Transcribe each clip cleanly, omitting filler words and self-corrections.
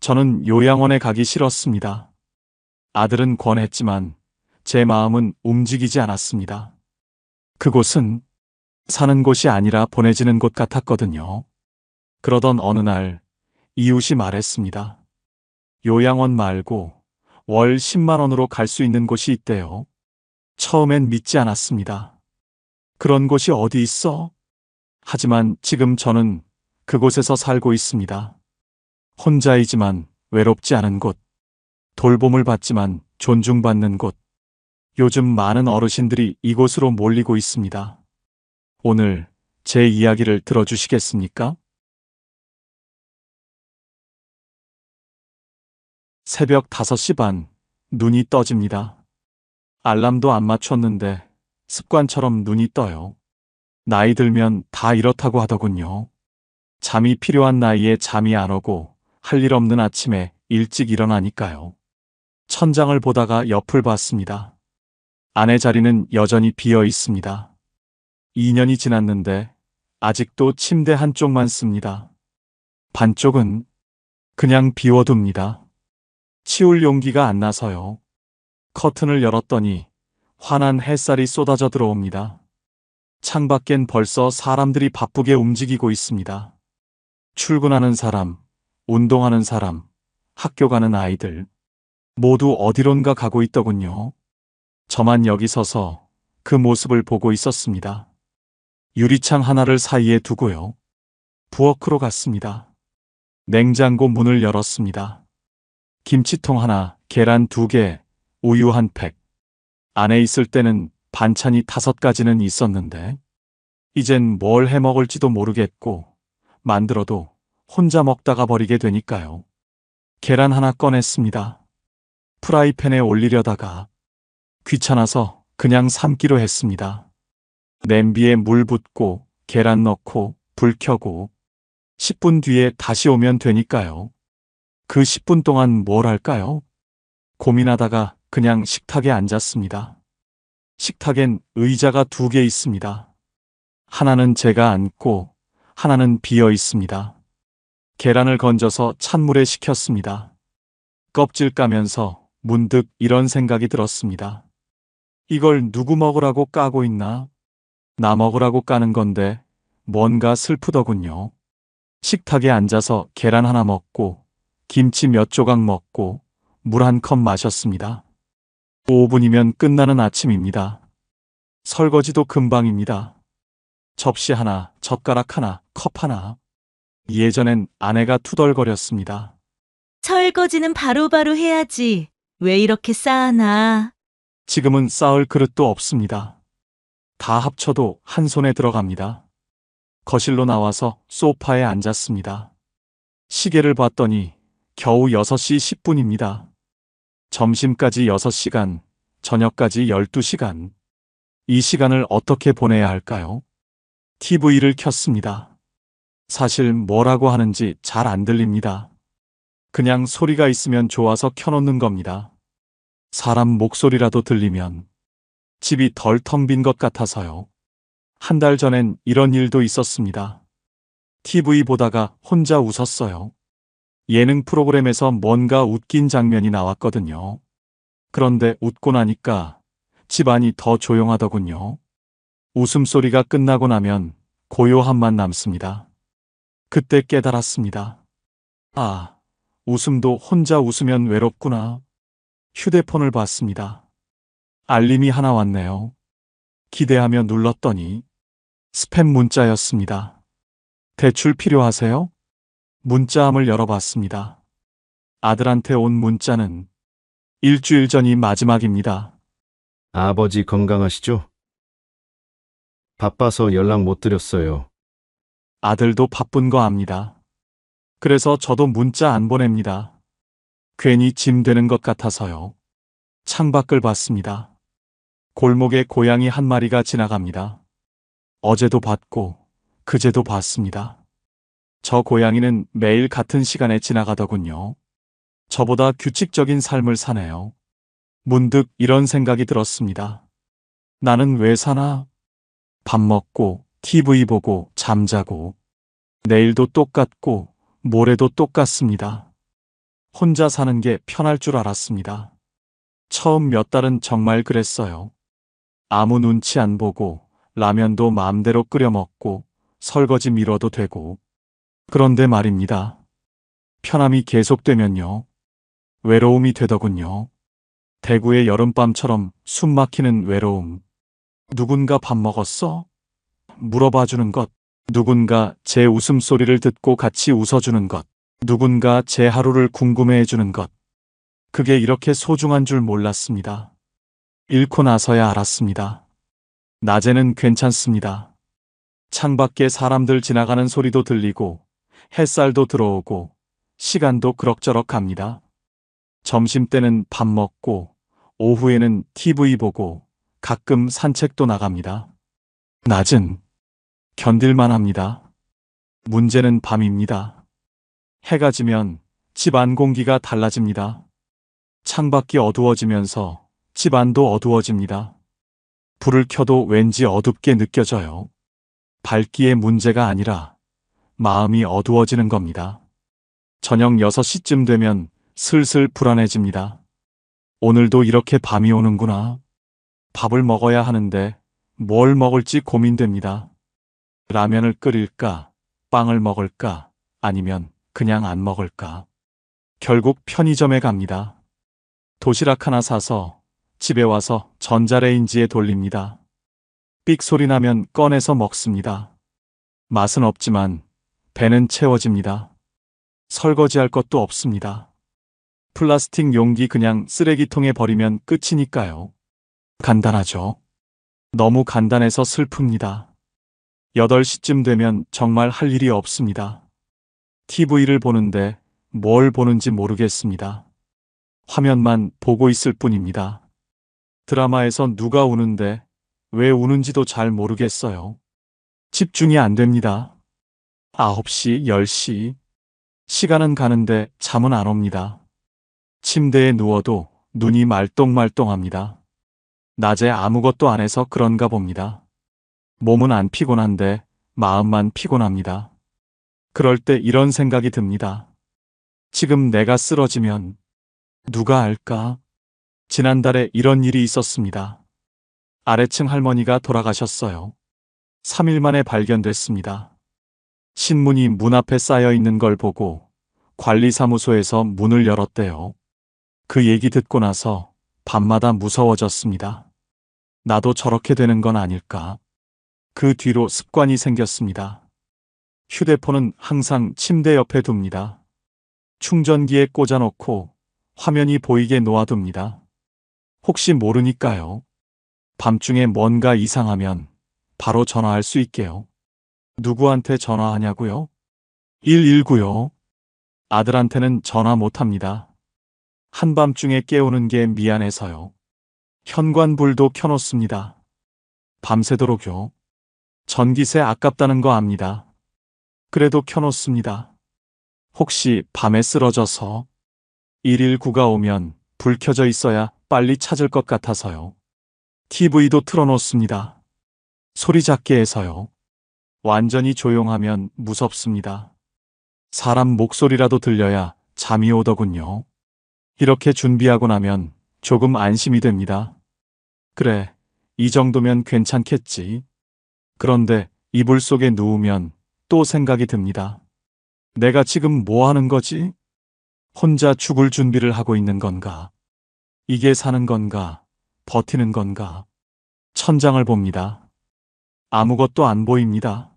저는 요양원에 가기 싫었습니다. 아들은 권했지만 제 마음은 움직이지 않았습니다. 그곳은 사는 곳이 아니라 보내지는 곳 같았거든요. 그러던 어느 날 이웃이 말했습니다. 요양원 말고 월 10만 원으로 갈 수 있는 곳이 있대요. 처음엔 믿지 않았습니다. 그런 곳이 어디 있어? 하지만 지금 저는 그곳에서 살고 있습니다. 혼자이지만 외롭지 않은 곳, 돌봄을 받지만 존중받는 곳. 요즘 많은 어르신들이 이곳으로 몰리고 있습니다. 오늘 제 이야기를 들어주시겠습니까? 새벽 5시 반, 눈이 떠집니다. 알람도 안 맞췄는데 습관처럼 눈이 떠요. 나이 들면 다 이렇다고 하더군요. 잠이 필요한 나이에 잠이 안 오고 할 일 없는 아침에 일찍 일어나니까요. 천장을 보다가 옆을 봤습니다. 아내 자리는 여전히 비어 있습니다. 2년이 지났는데 아직도 침대 한쪽만 씁니다. 반쪽은 그냥 비워둡니다. 치울 용기가 안 나서요. 커튼을 열었더니 환한 햇살이 쏟아져 들어옵니다. 창밖엔 벌써 사람들이 바쁘게 움직이고 있습니다. 출근하는 사람, 운동하는 사람, 학교 가는 아이들, 모두 어디론가 가고 있더군요. 저만 여기 서서 그 모습을 보고 있었습니다. 유리창 하나를 사이에 두고요. 부엌으로 갔습니다. 냉장고 문을 열었습니다. 김치통 하나, 계란 2개, 우유 한 팩. 안에 있을 때는 반찬이 5가지는 있었는데 이젠 뭘 해 먹을지도 모르겠고 만들어도 혼자 먹다가 버리게 되니까요. 계란 하나 꺼냈습니다. 프라이팬에 올리려다가 귀찮아서 그냥 삶기로 했습니다. 냄비에 물 붓고 계란 넣고 불 켜고 10분 뒤에 다시 오면 되니까요. 그 10분 동안 뭘 할까요? 고민하다가 그냥 식탁에 앉았습니다. 식탁엔 의자가 2개 있습니다. 하나는 제가 앉고 하나는 비어 있습니다. 계란을 건져서 찬물에 식혔습니다. 껍질 까면서 문득 이런 생각이 들었습니다. 이걸 누구 먹으라고 까고 있나? 나 먹으라고 까는 건데 뭔가 슬프더군요. 식탁에 앉아서 계란 하나 먹고 김치 몇 조각 먹고 물 한 컵 마셨습니다. 5분이면 끝나는 아침입니다. 설거지도 금방입니다. 접시 하나, 젓가락 하나, 컵 하나. 예전엔 아내가 투덜거렸습니다. 설거지는 바로바로 해야지. 왜 이렇게 쌓아놔? 지금은 쌓을 그릇도 없습니다. 다 합쳐도 한 손에 들어갑니다. 거실로 나와서 소파에 앉았습니다. 시계를 봤더니 겨우 6시 10분입니다. 점심까지 6시간, 저녁까지 12시간. 이 시간을 어떻게 보내야 할까요? TV를 켰습니다. 사실 뭐라고 하는지 잘 안 들립니다. 그냥 소리가 있으면 좋아서 켜놓는 겁니다. 사람 목소리라도 들리면 집이 덜 텅 빈 것 같아서요. 한 달 전엔 이런 일도 있었습니다. TV 보다가 혼자 웃었어요. 예능 프로그램에서 뭔가 웃긴 장면이 나왔거든요. 그런데 웃고 나니까 집안이 더 조용하더군요. 웃음소리가 끝나고 나면 고요함만 남습니다. 그때 깨달았습니다. 아, 웃음도 혼자 웃으면 외롭구나. 휴대폰을 봤습니다. 알림이 하나 왔네요. 기대하며 눌렀더니 스팸 문자였습니다. 대출 필요하세요? 문자함을 열어봤습니다. 아들한테 온 문자는 일주일 전이 마지막입니다. 아버지 건강하시죠? 바빠서 연락 못 드렸어요. 아들도 바쁜 거 압니다. 그래서 저도 문자 안 보냅니다. 괜히 짐 되는 것 같아서요. 창밖을 봤습니다. 골목에 고양이 한 마리가 지나갑니다. 어제도 봤고 그제도 봤습니다. 저 고양이는 매일 같은 시간에 지나가더군요. 저보다 규칙적인 삶을 사네요. 문득 이런 생각이 들었습니다. 나는 왜 사나? 밥 먹고 TV 보고 잠자고 내일도 똑같고 모레도 똑같습니다. 혼자 사는 게 편할 줄 알았습니다. 처음 몇 달은 정말 그랬어요. 아무 눈치 안 보고 라면도 마음대로 끓여 먹고 설거지 미뤄도 되고. 그런데 말입니다. 편함이 계속되면요. 외로움이 되더군요. 대구의 여름밤처럼 숨 막히는 외로움. 누군가 밥 먹었어? 물어봐 주는 것. 누군가 제 웃음소리를 듣고 같이 웃어주는 것. 누군가 제 하루를 궁금해해 주는 것. 그게 이렇게 소중한 줄 몰랐습니다. 잃고 나서야 알았습니다. 낮에는 괜찮습니다. 창밖에 사람들 지나가는 소리도 들리고 햇살도 들어오고 시간도 그럭저럭 갑니다. 점심때는 밥 먹고 오후에는 TV 보고 가끔 산책도 나갑니다. 낮은 견딜만 합니다. 문제는 밤입니다. 해가 지면 집 안 공기가 달라집니다. 창밖이 어두워지면서 집 안도 어두워집니다. 불을 켜도 왠지 어둡게 느껴져요. 밝기의 문제가 아니라 마음이 어두워지는 겁니다. 저녁 6시쯤 되면 슬슬 불안해집니다. 오늘도 이렇게 밤이 오는구나. 밥을 먹어야 하는데 뭘 먹을지 고민됩니다. 라면을 끓일까? 빵을 먹을까? 아니면 그냥 안 먹을까? 결국 편의점에 갑니다. 도시락 하나 사서 집에 와서 전자레인지에 돌립니다. 삑 소리 나면 꺼내서 먹습니다. 맛은 없지만 배는 채워집니다. 설거지할 것도 없습니다. 플라스틱 용기 그냥 쓰레기통에 버리면 끝이니까요. 간단하죠? 너무 간단해서 슬픕니다. 8시쯤 되면 정말 할 일이 없습니다. TV를 보는데 뭘 보는지 모르겠습니다. 화면만 보고 있을 뿐입니다. 드라마에서 누가 우는데 왜 우는지도 잘 모르겠어요. 집중이 안 됩니다. 9시, 10시. 시간은 가는데 잠은 안 옵니다. 침대에 누워도 눈이 말똥말똥합니다. 낮에 아무것도 안 해서 그런가 봅니다. 몸은 안 피곤한데 마음만 피곤합니다. 그럴 때 이런 생각이 듭니다. 지금 내가 쓰러지면 누가 알까? 지난달에 이런 일이 있었습니다. 아래층 할머니가 돌아가셨어요. 3일 만에 발견됐습니다. 신문이 문 앞에 쌓여 있는 걸 보고 관리사무소에서 문을 열었대요. 그 얘기 듣고 나서 밤마다 무서워졌습니다. 나도 저렇게 되는 건 아닐까? 그 뒤로 습관이 생겼습니다. 휴대폰은 항상 침대 옆에 둡니다. 충전기에 꽂아놓고 화면이 보이게 놓아둡니다. 혹시 모르니까요. 밤중에 뭔가 이상하면 바로 전화할 수 있게요. 누구한테 전화하냐고요? 119요. 아들한테는 전화 못합니다. 한밤중에 깨우는 게 미안해서요. 현관불도 켜놓습니다. 밤새도록요. 전기세 아깝다는 거 압니다. 그래도 켜놓습니다. 혹시 밤에 쓰러져서 119가 오면 불 켜져 있어야 빨리 찾을 것 같아서요. TV도 틀어놓습니다. 소리 작게 해서요. 완전히 조용하면 무섭습니다. 사람 목소리라도 들려야 잠이 오더군요. 이렇게 준비하고 나면 조금 안심이 됩니다. 그래, 이 정도면 괜찮겠지. 그런데 이불 속에 누우면 또 생각이 듭니다. 내가 지금 뭐 하는 거지? 혼자 죽을 준비를 하고 있는 건가? 이게 사는 건가? 버티는 건가? 천장을 봅니다. 아무것도 안 보입니다.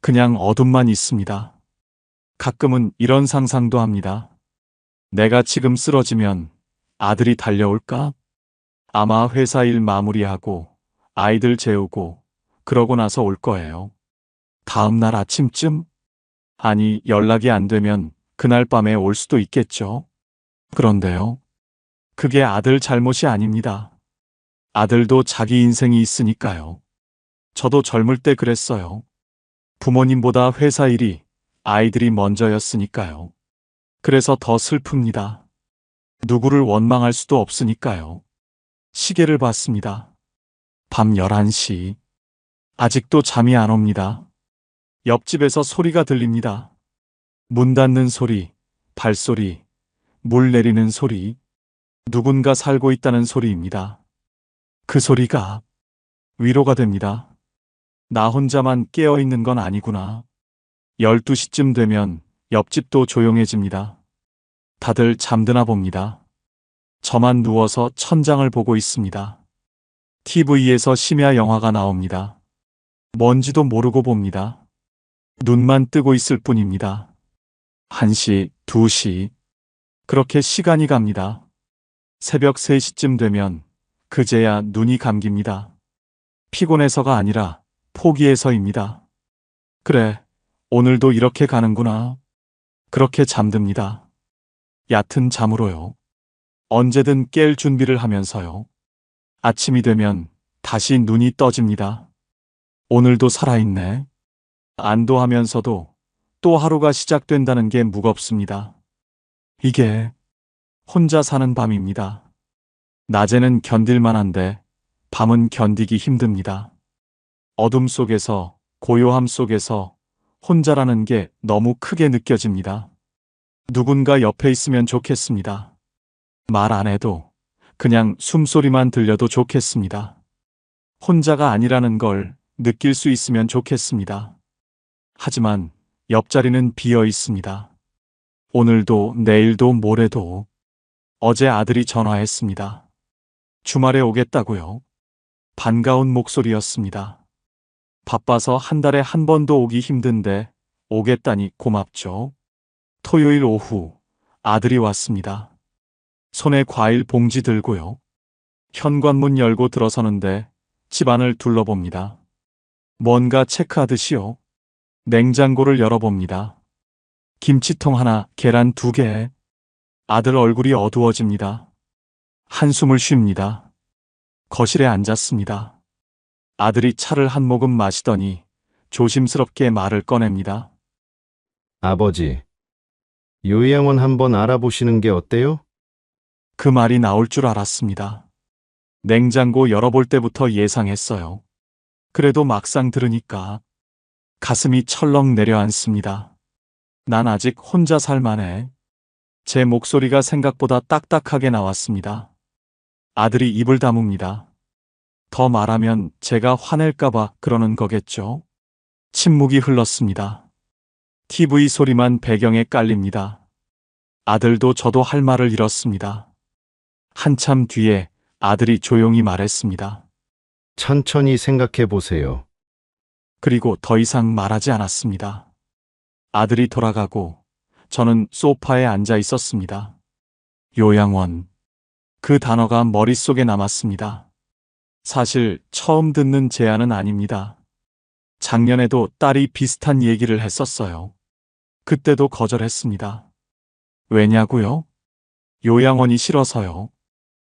그냥 어둠만 있습니다. 가끔은 이런 상상도 합니다. 내가 지금 쓰러지면 아들이 달려올까? 아마 회사 일 마무리하고 아이들 재우고 그러고 나서 올 거예요. 다음 날 아침쯤? 아니, 연락이 안 되면 그날 밤에 올 수도 있겠죠. 그런데요. 그게 아들 잘못이 아닙니다. 아들도 자기 인생이 있으니까요. 저도 젊을 때 그랬어요. 부모님보다 회사 일이 아이들이 먼저였으니까요. 그래서 더 슬픕니다. 누구를 원망할 수도 없으니까요. 시계를 봤습니다. 밤 11시. 아직도 잠이 안 옵니다. 옆집에서 소리가 들립니다. 문 닫는 소리, 발소리, 물 내리는 소리, 누군가 살고 있다는 소리입니다. 그 소리가 위로가 됩니다. 나 혼자만 깨어 있는 건 아니구나. 12시쯤 되면 옆집도 조용해집니다. 다들 잠드나 봅니다. 저만 누워서 천장을 보고 있습니다. TV에서 심야 영화가 나옵니다. 뭔지도 모르고 봅니다. 눈만 뜨고 있을 뿐입니다. 1시, 2시. 그렇게 시간이 갑니다. 새벽 3시쯤 되면 그제야 눈이 감깁니다. 피곤해서가 아니라 포기해서입니다. 그래, 오늘도 이렇게 가는구나. 그렇게 잠듭니다. 얕은 잠으로요. 언제든 깰 준비를 하면서요. 아침이 되면 다시 눈이 떠집니다. 오늘도 살아있네. 안도하면서도 또 하루가 시작된다는 게 무겁습니다. 이게 혼자 사는 밤입니다. 낮에는 견딜만한데 밤은 견디기 힘듭니다. 어둠 속에서, 고요함 속에서 혼자라는 게 너무 크게 느껴집니다. 누군가 옆에 있으면 좋겠습니다. 말 안 해도 그냥 숨소리만 들려도 좋겠습니다. 혼자가 아니라는 걸 느낄 수 있으면 좋겠습니다. 하지만 옆자리는 비어 있습니다. 오늘도 내일도 모레도. 어제 아들이 전화했습니다. 주말에 오겠다고요. 반가운 목소리였습니다. 바빠서 한 달에 한 번도 오기 힘든데 오겠다니 고맙죠. 토요일 오후 아들이 왔습니다. 손에 과일 봉지 들고요. 현관문 열고 들어서는데 집안을 둘러봅니다. 뭔가 체크하듯이요. 냉장고를 열어봅니다. 김치통 하나, 계란 2개. 아들 얼굴이 어두워집니다. 한숨을 쉽니다. 거실에 앉았습니다. 아들이 차를 한 모금 마시더니 조심스럽게 말을 꺼냅니다. 아버지, 요양원 한번 알아보시는 게 어때요? 그 말이 나올 줄 알았습니다. 냉장고 열어볼 때부터 예상했어요. 그래도 막상 들으니까 가슴이 철렁 내려앉습니다. 난 아직 혼자 살만해. 제 목소리가 생각보다 딱딱하게 나왔습니다. 아들이 입을 다뭅니다. 더 말하면 제가 화낼까봐 그러는 거겠죠? 침묵이 흘렀습니다. TV 소리만 배경에 깔립니다. 아들도 저도 할 말을 잃었습니다. 한참 뒤에 아들이 조용히 말했습니다. 천천히 생각해 보세요. 그리고 더 이상 말하지 않았습니다. 아들이 돌아가고 저는 소파에 앉아 있었습니다. 요양원. 그 단어가 머릿속에 남았습니다. 사실 처음 듣는 제안은 아닙니다. 작년에도 딸이 비슷한 얘기를 했었어요. 그때도 거절했습니다. 왜냐고요? 요양원이 싫어서요.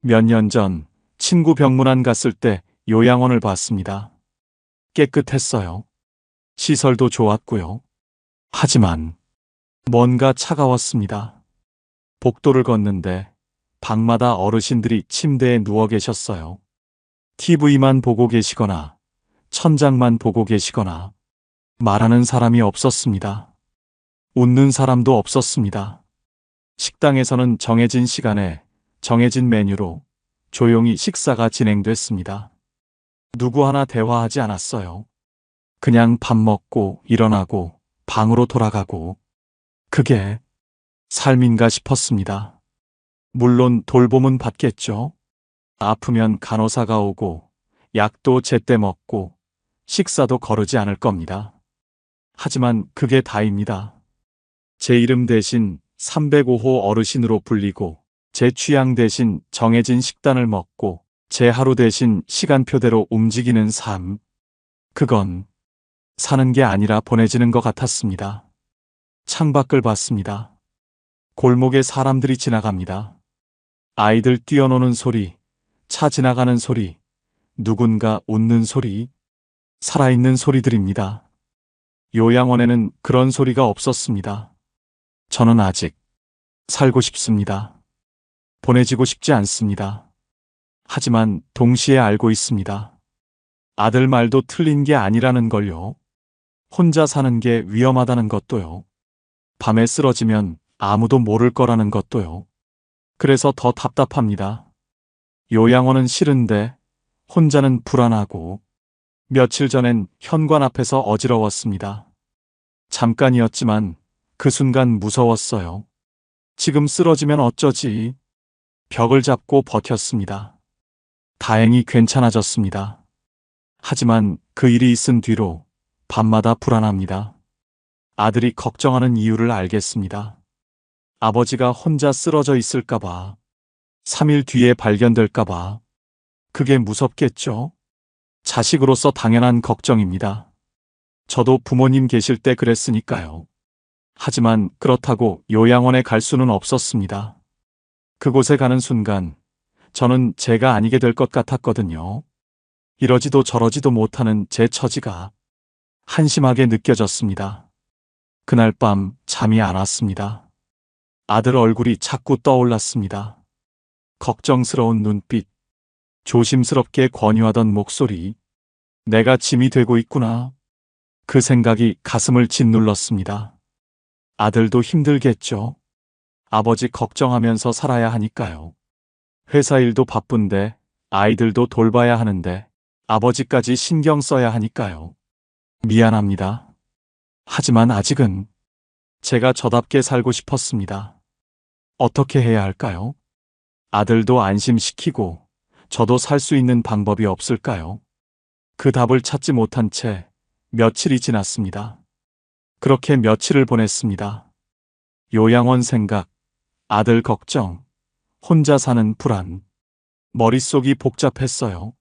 몇 년 전 친구 병문안 갔을 때 요양원을 봤습니다. 깨끗했어요. 시설도 좋았고요. 하지만 뭔가 차가웠습니다. 복도를 걷는데 방마다 어르신들이 침대에 누워 계셨어요. TV만 보고 계시거나 천장만 보고 계시거나 말하는 사람이 없었습니다. 웃는 사람도 없었습니다. 식당에서는 정해진 시간에 정해진 메뉴로 조용히 식사가 진행됐습니다. 누구 하나 대화하지 않았어요. 그냥 밥 먹고 일어나고 방으로 돌아가고 그게 삶인가 싶었습니다. 물론 돌봄은 받겠죠. 아프면 간호사가 오고 약도 제때 먹고 식사도 거르지 않을 겁니다. 하지만 그게 다입니다. 제 이름 대신 305호 어르신으로 불리고 제 취향 대신 정해진 식단을 먹고 제 하루 대신 시간표대로 움직이는 삶. 그건 사는 게 아니라 보내지는 것 같았습니다. 창밖을 봤습니다. 골목에 사람들이 지나갑니다. 아이들 뛰어노는 소리, 차 지나가는 소리, 누군가 웃는 소리, 살아있는 소리들입니다. 요양원에는 그런 소리가 없었습니다. 저는 아직 살고 싶습니다. 보내지고 싶지 않습니다. 하지만 동시에 알고 있습니다. 아들 말도 틀린 게 아니라는 걸요. 혼자 사는 게 위험하다는 것도요. 밤에 쓰러지면 아무도 모를 거라는 것도요. 그래서 더 답답합니다. 요양원은 싫은데 혼자는 불안하고 며칠 전엔 현관 앞에서 어지러웠습니다. 잠깐이었지만 그 순간 무서웠어요. 지금 쓰러지면 어쩌지? 벽을 잡고 버텼습니다. 다행히 괜찮아졌습니다. 하지만 그 일이 있은 뒤로 밤마다 불안합니다. 아들이 걱정하는 이유를 알겠습니다. 아버지가 혼자 쓰러져 있을까봐, 3일 뒤에 발견될까봐, 그게 무섭겠죠? 자식으로서 당연한 걱정입니다. 저도 부모님 계실 때 그랬으니까요. 하지만 그렇다고 요양원에 갈 수는 없었습니다. 그곳에 가는 순간 저는 제가 아니게 될 것 같았거든요. 이러지도 저러지도 못하는 제 처지가 한심하게 느껴졌습니다. 그날 밤 잠이 안 왔습니다. 아들 얼굴이 자꾸 떠올랐습니다. 걱정스러운 눈빛, 조심스럽게 권유하던 목소리, 내가 짐이 되고 있구나. 그 생각이 가슴을 짓눌렀습니다. 아들도 힘들겠죠. 아버지 걱정하면서 살아야 하니까요. 회사 일도 바쁜데 아이들도 돌봐야 하는데 아버지까지 신경 써야 하니까요. 미안합니다. 하지만 아직은 제가 저답게 살고 싶었습니다. 어떻게 해야 할까요? 아들도 안심시키고 저도 살 수 있는 방법이 없을까요? 그 답을 찾지 못한 채 며칠이 지났습니다. 그렇게 며칠을 보냈습니다. 요양원 생각, 아들 걱정, 혼자 사는 불안, 머릿속이 복잡했어요.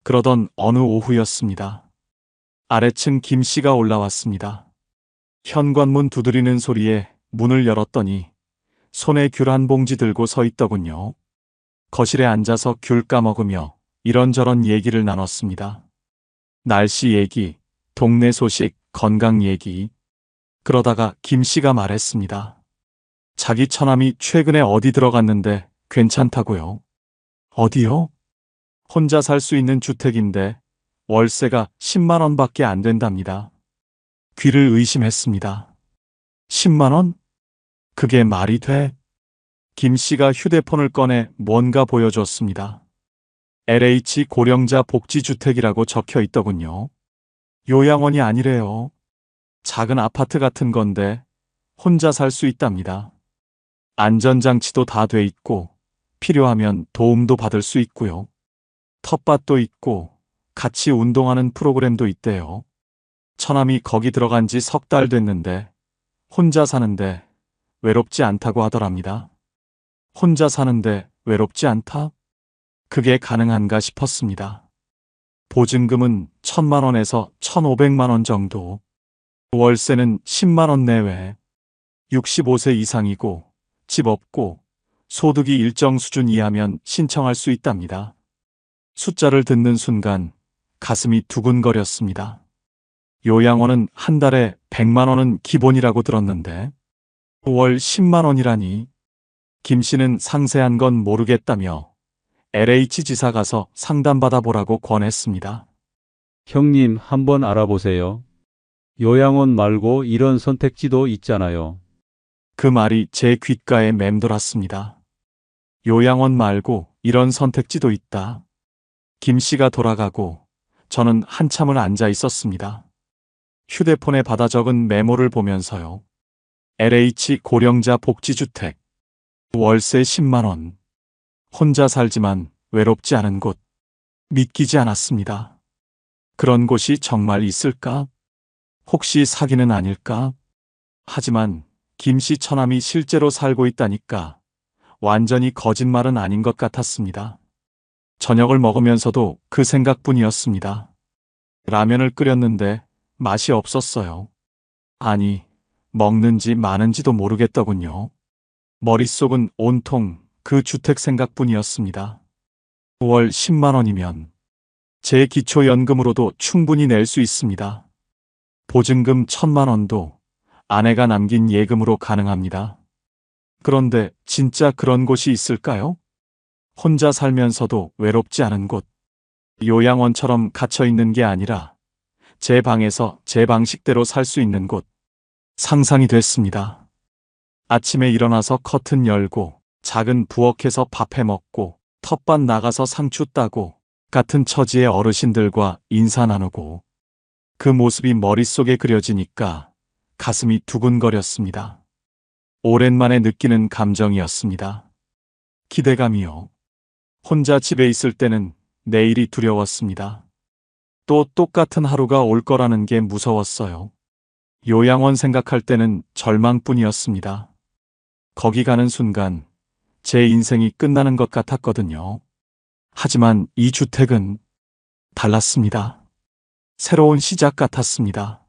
그러던 어느 오후였습니다. 아래층 김 씨가 올라왔습니다. 현관문 두드리는 소리에 문을 열었더니 손에 귤 한 봉지 들고 서 있더군요. 거실에 앉아서 귤 까먹으며 이런저런 얘기를 나눴습니다. 날씨 얘기, 동네 소식, 건강 얘기. 그러다가 김 씨가 말했습니다. 자기 처남이 최근에 어디 들어갔는데 괜찮다고요. 어디요? 혼자 살 수 있는 주택인데 월세가 10만 원밖에 안 된답니다. 귀를 의심했습니다. 10만 원? 그게 말이 돼? 김 씨가 휴대폰을 꺼내 뭔가 보여줬습니다. LH 고령자 복지주택이라고 적혀 있더군요. 요양원이 아니래요. 작은 아파트 같은 건데 혼자 살 수 있답니다. 안전장치도 다 돼 있고 필요하면 도움도 받을 수 있고요. 텃밭도 있고 같이 운동하는 프로그램도 있대요. 처남이 거기 들어간 지 3달 됐는데 혼자 사는데 외롭지 않다고 하더랍니다. 혼자 사는데 외롭지 않다? 그게 가능한가 싶었습니다. 보증금은 1,000만 원에서 1,500만 원 정도. 월세는 10만 원 내외. 65세 이상이고 집 없고 소득이 일정 수준 이하면 신청할 수 있답니다. 숫자를 듣는 순간 가슴이 두근거렸습니다. 요양원은 한 달에 100만 원은 기본이라고 들었는데 월 10만 원이라니. 김 씨는 상세한 건 모르겠다며 LH 지사 가서 상담받아 보라고 권했습니다. 형님, 한번 알아보세요. 요양원 말고 이런 선택지도 있잖아요. 그 말이 제 귓가에 맴돌았습니다. 요양원 말고 이런 선택지도 있다. 김 씨가 돌아가고 저는 한참을 앉아 있었습니다. 휴대폰에 받아 적은 메모를 보면서요. LH 고령자 복지주택. 월세 10만 원. 혼자 살지만 외롭지 않은 곳. 믿기지 않았습니다. 그런 곳이 정말 있을까? 혹시 사기는 아닐까? 하지만 김 씨 처남이 실제로 살고 있다니까 완전히 거짓말은 아닌 것 같았습니다. 저녁을 먹으면서도 그 생각뿐이었습니다. 라면을 끓였는데 맛이 없었어요. 아니, 먹는지 마는지도 모르겠더군요. 머릿속은 온통 그 주택 생각뿐이었습니다. 월 10만 원이면 제 기초연금으로도 충분히 낼 수 있습니다. 보증금 1,000만 원도 아내가 남긴 예금으로 가능합니다. 그런데 진짜 그런 곳이 있을까요? 혼자 살면서도 외롭지 않은 곳. 요양원처럼 갇혀 있는 게 아니라 제 방에서 제 방식대로 살 수 있는 곳. 상상이 됐습니다. 아침에 일어나서 커튼 열고 작은 부엌에서 밥해 먹고 텃밭 나가서 상추 따고 같은 처지의 어르신들과 인사 나누고 그 모습이 머릿속에 그려지니까 가슴이 두근거렸습니다. 오랜만에 느끼는 감정이었습니다. 기대감이요. 혼자 집에 있을 때는 내일이 두려웠습니다. 또 똑같은 하루가 올 거라는 게 무서웠어요. 요양원 생각할 때는 절망뿐이었습니다. 거기 가는 순간 제 인생이 끝나는 것 같았거든요. 하지만 이 주택은 달랐습니다. 새로운 시작 같았습니다.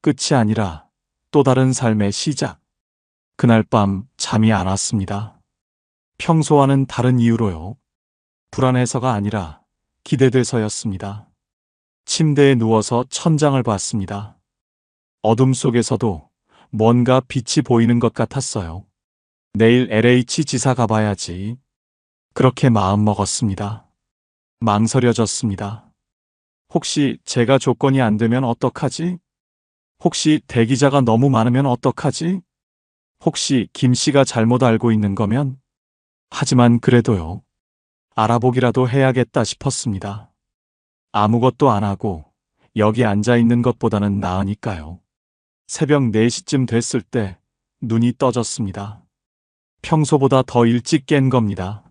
끝이 아니라 또 다른 삶의 시작. 그날 밤 잠이 안 왔습니다. 평소와는 다른 이유로요. 불안해서가 아니라 기대돼서였습니다. 침대에 누워서 천장을 봤습니다. 어둠 속에서도 뭔가 빛이 보이는 것 같았어요. 내일 LH 지사 가봐야지. 그렇게 마음먹었습니다. 망설여졌습니다. 혹시 제가 조건이 안 되면 어떡하지? 혹시 대기자가 너무 많으면 어떡하지? 혹시 김 씨가 잘못 알고 있는 거면? 하지만 그래도요. 알아보기라도 해야겠다 싶었습니다. 아무것도 안 하고 여기 앉아 있는 것보다는 나으니까요. 새벽 4시쯤 됐을 때 눈이 떠졌습니다. 평소보다 더 일찍 깬 겁니다.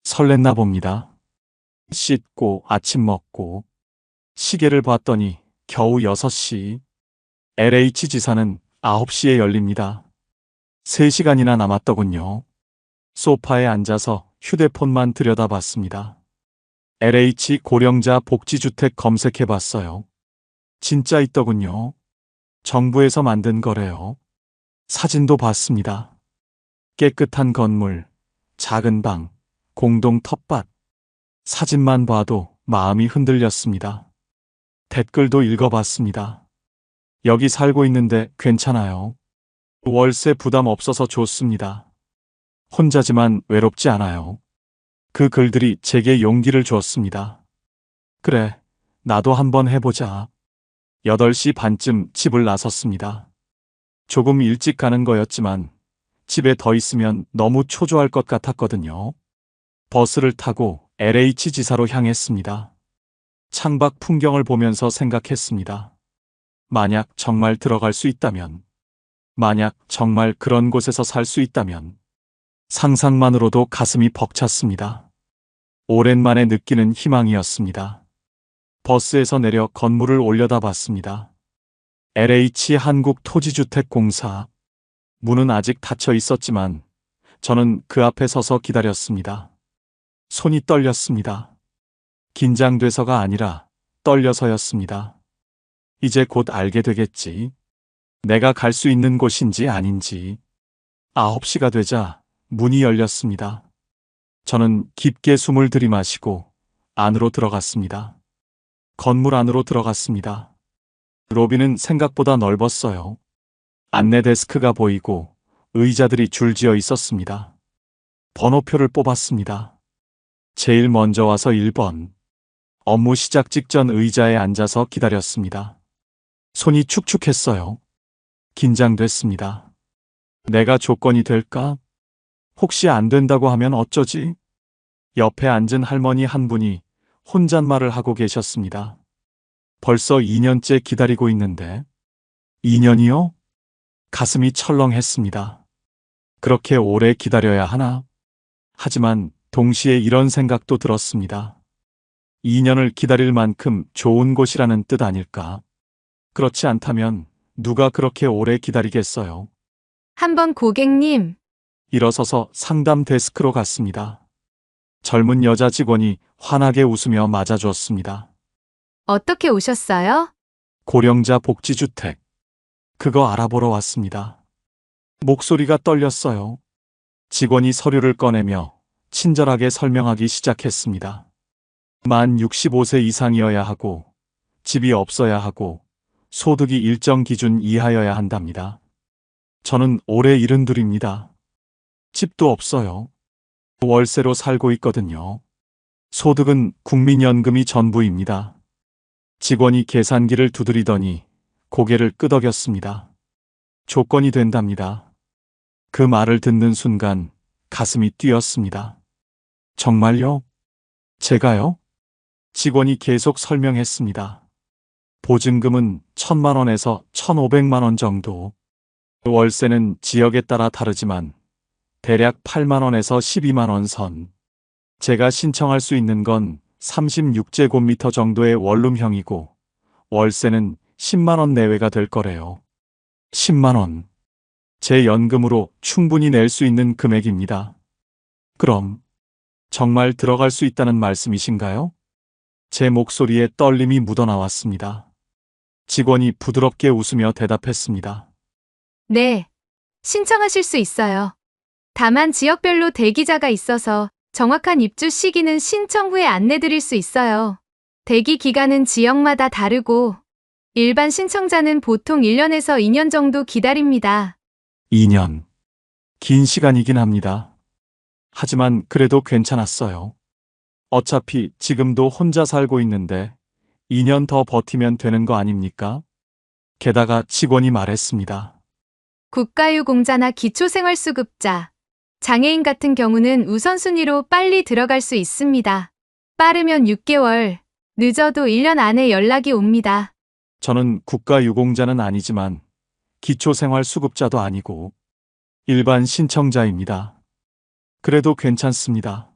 설렜나 봅니다. 씻고 아침 먹고 시계를 봤더니 겨우 6시. LH 지사는 9시에 열립니다. 3시간이나 남았더군요. 소파에 앉아서 휴대폰만 들여다봤습니다. LH 고령자 복지주택 검색해봤어요. 진짜 있더군요. 정부에서 만든 거래요. 사진도 봤습니다. 깨끗한 건물, 작은 방, 공동 텃밭. 사진만 봐도 마음이 흔들렸습니다. 댓글도 읽어봤습니다. 여기 살고 있는데 괜찮아요. 월세 부담 없어서 좋습니다. 혼자지만 외롭지 않아요. 그 글들이 제게 용기를 주었습니다. 그래, 나도 한번 해보자. 8시 반쯤 집을 나섰습니다. 조금 일찍 가는 거였지만 집에 더 있으면 너무 초조할 것 같았거든요. 버스를 타고 LH 지사로 향했습니다. 창밖 풍경을 보면서 생각했습니다. 만약 정말 들어갈 수 있다면, 만약 정말 그런 곳에서 살 수 있다면, 상상만으로도 가슴이 벅찼습니다. 오랜만에 느끼는 희망이었습니다. 버스에서 내려 건물을 올려다봤습니다. LH 한국토지주택공사. 문은 아직 닫혀 있었지만 저는 그 앞에 서서 기다렸습니다. 손이 떨렸습니다. 긴장돼서가 아니라 떨려서였습니다. 이제 곧 알게 되겠지. 내가 갈 수 있는 곳인지 아닌지. 9시가 되자 문이 열렸습니다. 저는 깊게 숨을 들이마시고 안으로 들어갔습니다. 건물 안으로 들어갔습니다. 로비는 생각보다 넓었어요. 안내 데스크가 보이고 의자들이 줄지어 있었습니다. 번호표를 뽑았습니다. 제일 먼저 와서 1번. 업무 시작 직전 의자에 앉아서 기다렸습니다. 손이 축축했어요. 긴장됐습니다. 내가 조건이 될까? 혹시 안 된다고 하면 어쩌지? 옆에 앉은 할머니 한 분이 혼잣말을 하고 계셨습니다. 벌써 2년째 기다리고 있는데. 2년이요? 가슴이 철렁했습니다. 그렇게 오래 기다려야 하나? 하지만 동시에 이런 생각도 들었습니다. 2년을 기다릴 만큼 좋은 곳이라는 뜻 아닐까? 그렇지 않다면 누가 그렇게 오래 기다리겠어요? 한번 고객님, 일어서서 상담 데스크로 갔습니다. 젊은 여자 직원이 환하게 웃으며 맞아주었습니다. 어떻게 오셨어요? 고령자 복지주택. 그거 알아보러 왔습니다. 목소리가 떨렸어요. 직원이 서류를 꺼내며 친절하게 설명하기 시작했습니다. 만 65세 이상이어야 하고, 집이 없어야 하고, 소득이 일정 기준 이하여야 한답니다. 저는 올해 72입니다. 집도 없어요. 월세로 살고 있거든요. 소득은 국민연금이 전부입니다. 직원이 계산기를 두드리더니 고개를 끄덕였습니다. 조건이 된답니다. 그 말을 듣는 순간 가슴이 뛰었습니다. 정말요? 제가요? 직원이 계속 설명했습니다. 보증금은 1,000만 원에서 1,500만 원 정도. 월세는 지역에 따라 다르지만 대략 8만 원에서 12만 원 선. 제가 신청할 수 있는 건 36제곱미터 정도의 원룸형이고 월세는 10만 원 내외가 될 거래요. 10만 원. 제 연금으로 충분히 낼 수 있는 금액입니다. 그럼 정말 들어갈 수 있다는 말씀이신가요? 제 목소리에 떨림이 묻어나왔습니다. 직원이 부드럽게 웃으며 대답했습니다. 네. 신청하실 수 있어요. 다만 지역별로 대기자가 있어서 정확한 입주 시기는 신청 후에 안내드릴 수 있어요. 대기 기간은 지역마다 다르고 일반 신청자는 보통 1년에서 2년 정도 기다립니다. 2년. 긴 시간이긴 합니다. 하지만 그래도 괜찮았어요. 어차피 지금도 혼자 살고 있는데 2년 더 버티면 되는 거 아닙니까? 게다가 직원이 말했습니다. 국가유공자나 기초생활수급자, 장애인 같은 경우는 우선순위로 빨리 들어갈 수 있습니다. 빠르면 6개월, 늦어도 1년 안에 연락이 옵니다. 저는 국가유공자는 아니지만 기초생활수급자도 아니고 일반 신청자입니다. 그래도 괜찮습니다.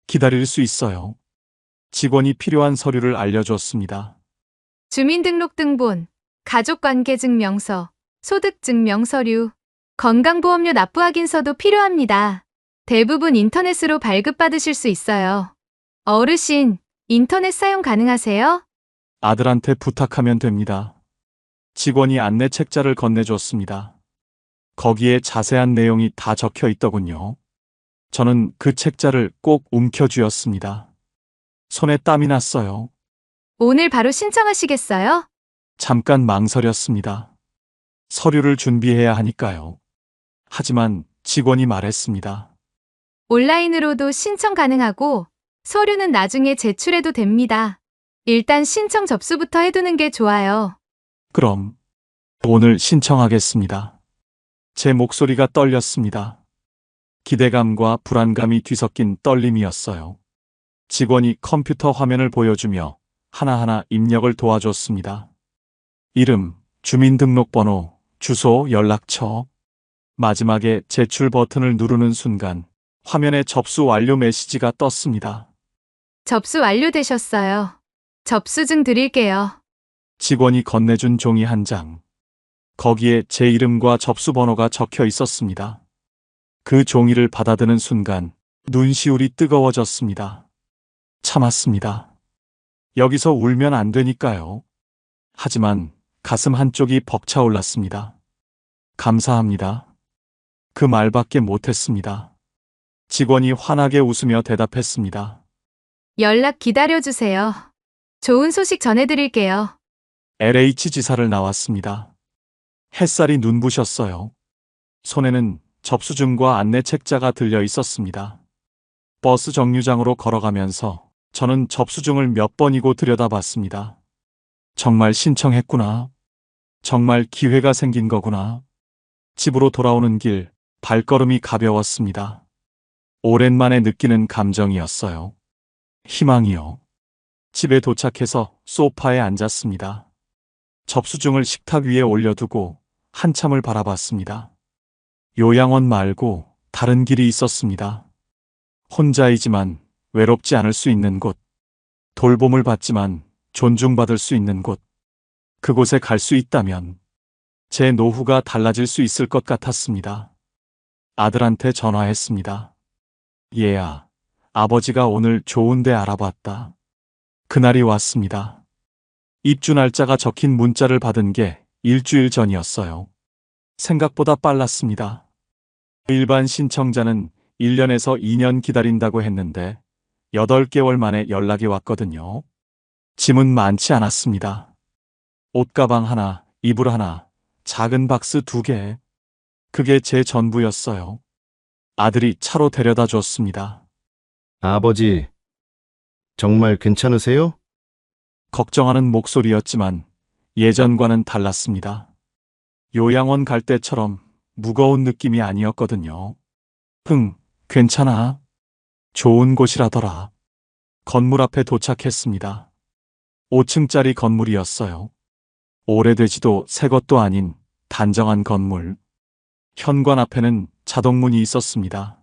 기다릴 수 있어요. 직원이 필요한 서류를 알려줬습니다. 주민등록등본, 가족관계증명서, 소득증명서류, 건강보험료 납부 확인서도 필요합니다. 대부분 인터넷으로 발급받으실 수 있어요. 어르신, 인터넷 사용 가능하세요? 아들한테 부탁하면 됩니다. 직원이 안내 책자를 건네줬습니다. 거기에 자세한 내용이 다 적혀 있더군요. 저는 그 책자를 꼭 움켜쥐었습니다. 손에 땀이 났어요. 오늘 바로 신청하시겠어요? 잠깐 망설였습니다. 서류를 준비해야 하니까요. 하지만 직원이 말했습니다. 온라인으로도 신청 가능하고 서류는 나중에 제출해도 됩니다. 일단 신청 접수부터 해두는 게 좋아요. 그럼 오늘 신청하겠습니다. 제 목소리가 떨렸습니다. 기대감과 불안감이 뒤섞인 떨림이었어요. 직원이 컴퓨터 화면을 보여주며 하나하나 입력을 도와줬습니다. 이름, 주민등록번호, 주소, 연락처. 마지막에 제출 버튼을 누르는 순간 화면에 접수 완료 메시지가 떴습니다. 접수 완료되셨어요. 접수증 드릴게요. 직원이 건네준 종이 한 장. 거기에 제 이름과 접수번호가 적혀 있었습니다. 그 종이를 받아드는 순간 눈시울이 뜨거워졌습니다. 참았습니다. 여기서 울면 안 되니까요. 하지만 가슴 한쪽이 벅차올랐습니다. 감사합니다. 그 말밖에 못했습니다. 직원이 환하게 웃으며 대답했습니다. 연락 기다려주세요. 좋은 소식 전해드릴게요. LH 지사를 나왔습니다. 햇살이 눈부셨어요. 손에는 접수증과 안내 책자가 들려 있었습니다. 버스 정류장으로 걸어가면서 저는 접수증을 몇 번이고 들여다봤습니다. 정말 신청했구나. 정말 기회가 생긴 거구나. 집으로 돌아오는 길 발걸음이 가벼웠습니다. 오랜만에 느끼는 감정이었어요. 희망이요. 집에 도착해서 소파에 앉았습니다. 접수증을 식탁 위에 올려두고 한참을 바라봤습니다. 요양원 말고 다른 길이 있었습니다. 혼자이지만 외롭지 않을 수 있는 곳. 돌봄을 받지만 존중받을 수 있는 곳. 그곳에 갈 수 있다면 제 노후가 달라질 수 있을 것 같았습니다. 아들한테 전화했습니다. 얘야, 아버지가 오늘 좋은 데 알아봤다. 그날이 왔습니다. 입주 날짜가 적힌 문자를 받은 게 일주일 전이었어요. 생각보다 빨랐습니다. 일반 신청자는 1년에서 2년 기다린다고 했는데 8개월 만에 연락이 왔거든요. 짐은 많지 않았습니다. 옷가방 하나, 이불 하나, 작은 박스 2개. 그게 제 전부였어요. 아들이 차로 데려다 줬습니다. 아버지, 정말 괜찮으세요? 걱정하는 목소리였지만 예전과는 달랐습니다. 요양원 갈 때처럼 무거운 느낌이 아니었거든요. 괜찮아. 좋은 곳이라더라. 건물 앞에 도착했습니다. 5층짜리 건물이었어요. 오래되지도 새 것도 아닌 단정한 건물. 현관 앞에는 자동문이 있었습니다.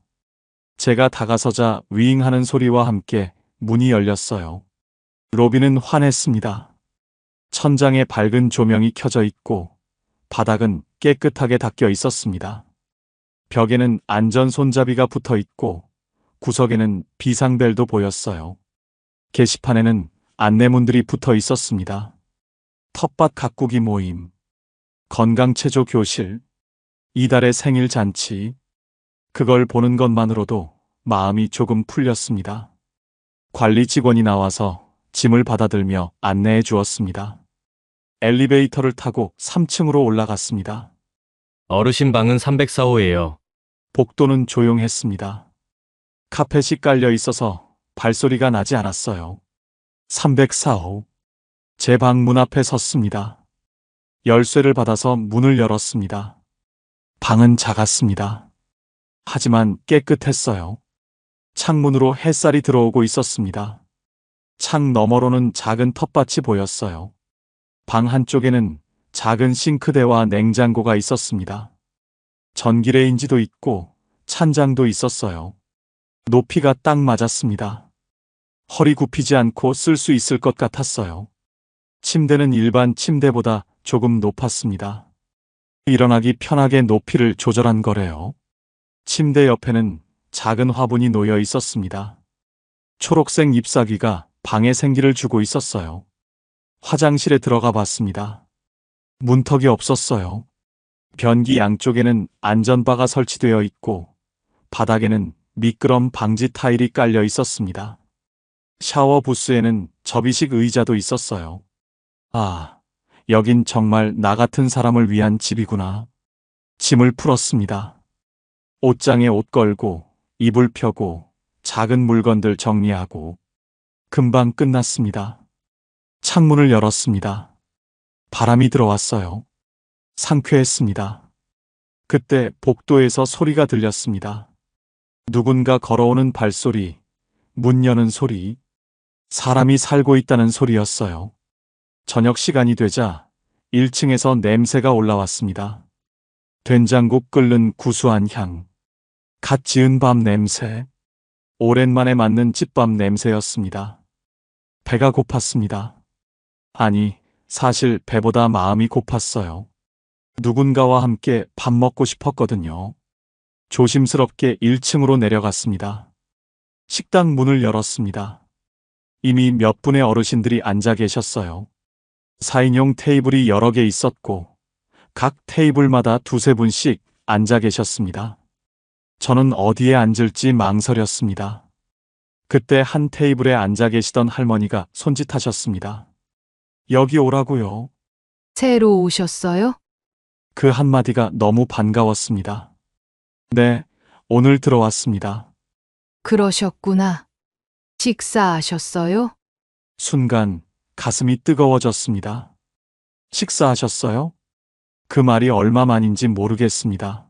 제가 다가서자 윙하는 소리와 함께 문이 열렸어요. 로비는 환했습니다. 천장에 밝은 조명이 켜져 있고 바닥은 깨끗하게 닦여 있었습니다. 벽에는 안전 손잡이가 붙어 있고 구석에는 비상벨도 보였어요. 게시판에는 안내문들이 붙어 있었습니다. 텃밭 가꾸기 모임, 건강체조 교실, 이달의 생일 잔치. 그걸 보는 것만으로도 마음이 조금 풀렸습니다. 관리 직원이 나와서 짐을 받아들며 안내해 주었습니다. 엘리베이터를 타고 3층으로 올라갔습니다. 어르신 방은 304호예요. 복도는 조용했습니다. 카펫이 깔려 있어서 발소리가 나지 않았어요. 304호. 제 방 문 앞에 섰습니다. 열쇠를 받아서 문을 열었습니다. 방은 작았습니다. 하지만 깨끗했어요. 창문으로 햇살이 들어오고 있었습니다. 창 너머로는 작은 텃밭이 보였어요. 방 한쪽에는 작은 싱크대와 냉장고가 있었습니다. 전기레인지도 있고 찬장도 있었어요. 높이가 딱 맞았습니다. 허리 굽히지 않고 쓸 수 있을 것 같았어요. 침대는 일반 침대보다 조금 높았습니다. 일어나기 편하게 높이를 조절한 거래요. 침대 옆에는 작은 화분이 놓여 있었습니다. 초록색 잎사귀가 방에 생기를 주고 있었어요. 화장실에 들어가 봤습니다. 문턱이 없었어요. 변기 양쪽에는 안전바가 설치되어 있고 바닥에는 미끄럼 방지 타일이 깔려 있었습니다. 샤워 부스에는 접이식 의자도 있었어요. 아, 여긴 정말 나 같은 사람을 위한 집이구나. 짐을 풀었습니다. 옷장에 옷 걸고 이불 펴고 작은 물건들 정리하고 금방 끝났습니다. 창문을 열었습니다. 바람이 들어왔어요. 상쾌했습니다. 그때 복도에서 소리가 들렸습니다. 누군가 걸어오는 발소리, 문 여는 소리, 사람이 살고 있다는 소리였어요. 저녁 시간이 되자 1층에서 냄새가 올라왔습니다. 된장국 끓는 구수한 향, 갓 지은 밥 냄새, 오랜만에 맡는 집밥 냄새였습니다. 배가 고팠습니다. 아니, 사실 배보다 마음이 고팠어요. 누군가와 함께 밥 먹고 싶었거든요. 조심스럽게 1층으로 내려갔습니다. 식당 문을 열었습니다. 이미 몇 분의 어르신들이 앉아 계셨어요. 4인용 테이블이 여러 개 있었고 각 테이블마다 두세 분씩 앉아 계셨습니다. 저는 어디에 앉을지 망설였습니다. 그때 한 테이블에 앉아 계시던 할머니가 손짓하셨습니다. 여기 오라고요. 새로 오셨어요? 그 한마디가 너무 반가웠습니다. 네, 오늘 들어왔습니다. 그러셨구나. 식사하셨어요? 순간 가슴이 뜨거워졌습니다. 식사하셨어요? 그 말이 얼마만인지 모르겠습니다.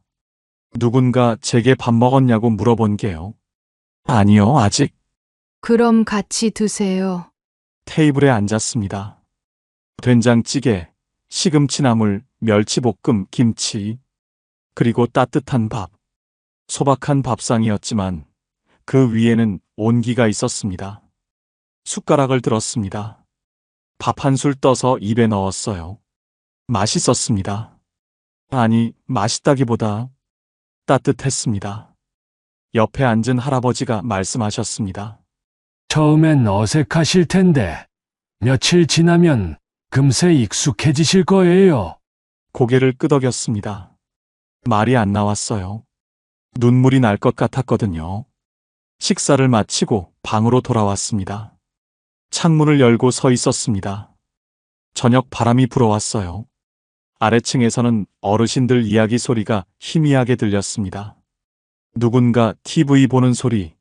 누군가 제게 밥 먹었냐고 물어본 게요. 아니요, 아직. 그럼 같이 드세요. 테이블에 앉았습니다. 된장찌개, 시금치나물, 멸치볶음, 김치, 그리고 따뜻한 밥. 소박한 밥상이었지만 그 위에는 온기가 있었습니다. 숟가락을 들었습니다. 밥 한 술 떠서 입에 넣었어요. 맛있었습니다. 아니, 맛있다기보다 따뜻했습니다. 옆에 앉은 할아버지가 말씀하셨습니다. 처음엔 어색하실 텐데 며칠 지나면 금세 익숙해지실 거예요. 고개를 끄덕였습니다. 말이 안 나왔어요. 눈물이 날 것 같았거든요. 식사를 마치고 방으로 돌아왔습니다. 창문을 열고 서 있었습니다. 저녁 바람이 불어왔어요. 아래층에서는 어르신들 이야기 소리가 희미하게 들렸습니다. 누군가 TV 보는 소리,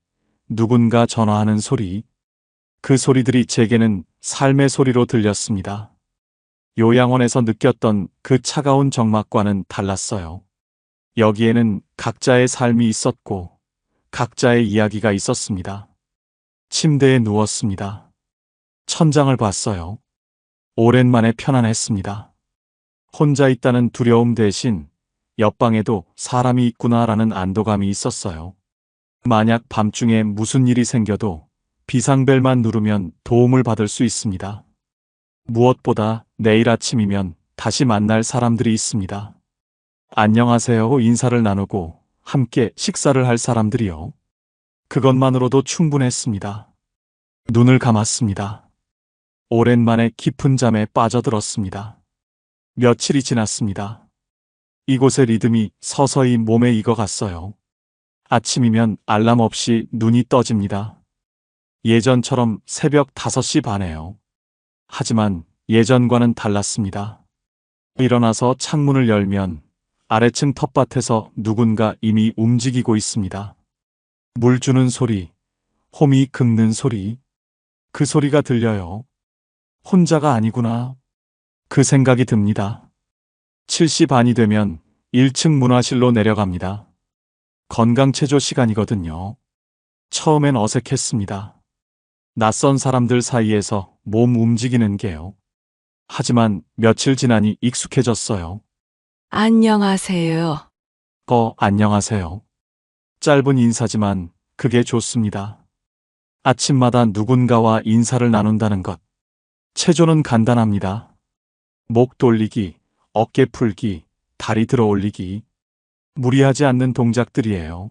누군가 전화하는 소리. 그 소리들이 제게는 삶의 소리로 들렸습니다. 요양원에서 느꼈던 그 차가운 정막과는 달랐어요. 여기에는 각자의 삶이 있었고 각자의 이야기가 있었습니다. 침대에 누웠습니다. 천장을 봤어요. 오랜만에 편안했습니다. 혼자 있다는 두려움 대신 옆방에도 사람이 있구나라는 안도감이 있었어요. 만약 밤중에 무슨 일이 생겨도 비상벨만 누르면 도움을 받을 수 있습니다. 무엇보다 내일 아침이면 다시 만날 사람들이 있습니다. 안녕하세요 인사를 나누고 함께 식사를 할 사람들이요. 그것만으로도 충분했습니다. 눈을 감았습니다. 오랜만에 깊은 잠에 빠져들었습니다. 며칠이 지났습니다. 이곳의 리듬이 서서히 몸에 익어갔어요. 아침이면 알람 없이 눈이 떠집니다. 예전처럼 새벽 5시 반에요. 하지만 예전과는 달랐습니다. 일어나서 창문을 열면 아래층 텃밭에서 누군가 이미 움직이고 있습니다. 물 주는 소리, 홈이 긁는 소리, 그 소리가 들려요. 혼자가 아니구나. 그 생각이 듭니다. 7시 반이 되면 1층 문화실로 내려갑니다. 건강체조 시간이거든요. 처음엔 어색했습니다. 낯선 사람들 사이에서 몸 움직이는 게요. 하지만 며칠 지나니 익숙해졌어요. 안녕하세요. 안녕하세요. 짧은 인사지만 그게 좋습니다. 아침마다 누군가와 인사를 나눈다는 것. 체조는 간단합니다. 목 돌리기, 어깨 풀기, 다리 들어 올리기. 무리하지 않는 동작들이에요.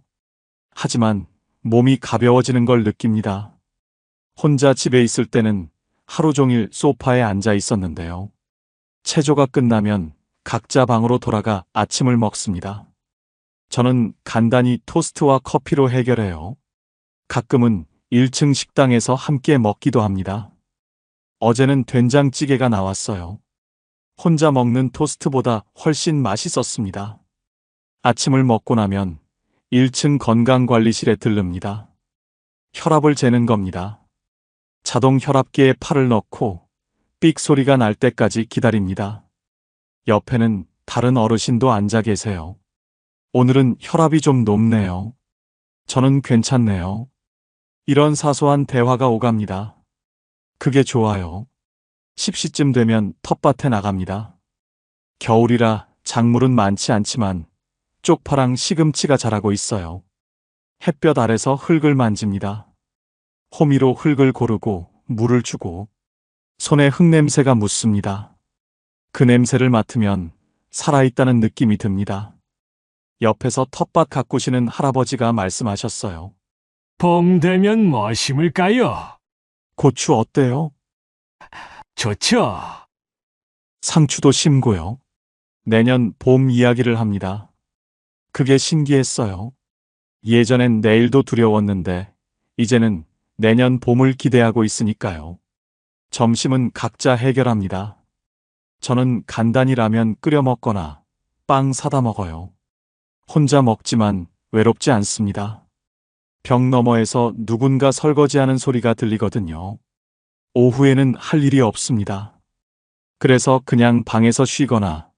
하지만 몸이 가벼워지는 걸 느낍니다. 혼자 집에 있을 때는 하루 종일 소파에 앉아 있었는데요. 체조가 끝나면 각자 방으로 돌아가 아침을 먹습니다. 저는 간단히 토스트와 커피로 해결해요. 가끔은 1층 식당에서 함께 먹기도 합니다. 어제는 된장찌개가 나왔어요. 혼자 먹는 토스트보다 훨씬 맛있었습니다. 아침을 먹고 나면 1층 건강관리실에 들릅니다. 혈압을 재는 겁니다. 자동 혈압계에 팔을 넣고 삑 소리가 날 때까지 기다립니다. 옆에는 다른 어르신도 앉아 계세요. 오늘은 혈압이 좀 높네요. 저는 괜찮네요. 이런 사소한 대화가 오갑니다. 그게 좋아요. 10시쯤 되면 텃밭에 나갑니다. 겨울이라 작물은 많지 않지만 쪽파랑 시금치가 자라고 있어요. 햇볕 아래서 흙을 만집니다. 호미로 흙을 고르고 물을 주고 손에 흙냄새가 묻습니다. 그 냄새를 맡으면 살아있다는 느낌이 듭니다. 옆에서 텃밭 가꾸시는 할아버지가 말씀하셨어요. 봄 되면 뭐 심을까요? 고추 어때요? 좋죠. 상추도 심고요. 내년 봄 이야기를 합니다. 그게 신기했어요. 예전엔 내일도 두려웠는데 이제는 내년 봄을 기대하고 있으니까요. 점심은 각자 해결합니다. 저는 간단히 라면 끓여 먹거나 빵 사다 먹어요. 혼자 먹지만 외롭지 않습니다. 벽 너머에서 누군가 설거지하는 소리가 들리거든요. 오후에는 할 일이 없습니다. 그래서 그냥 방에서 쉬거나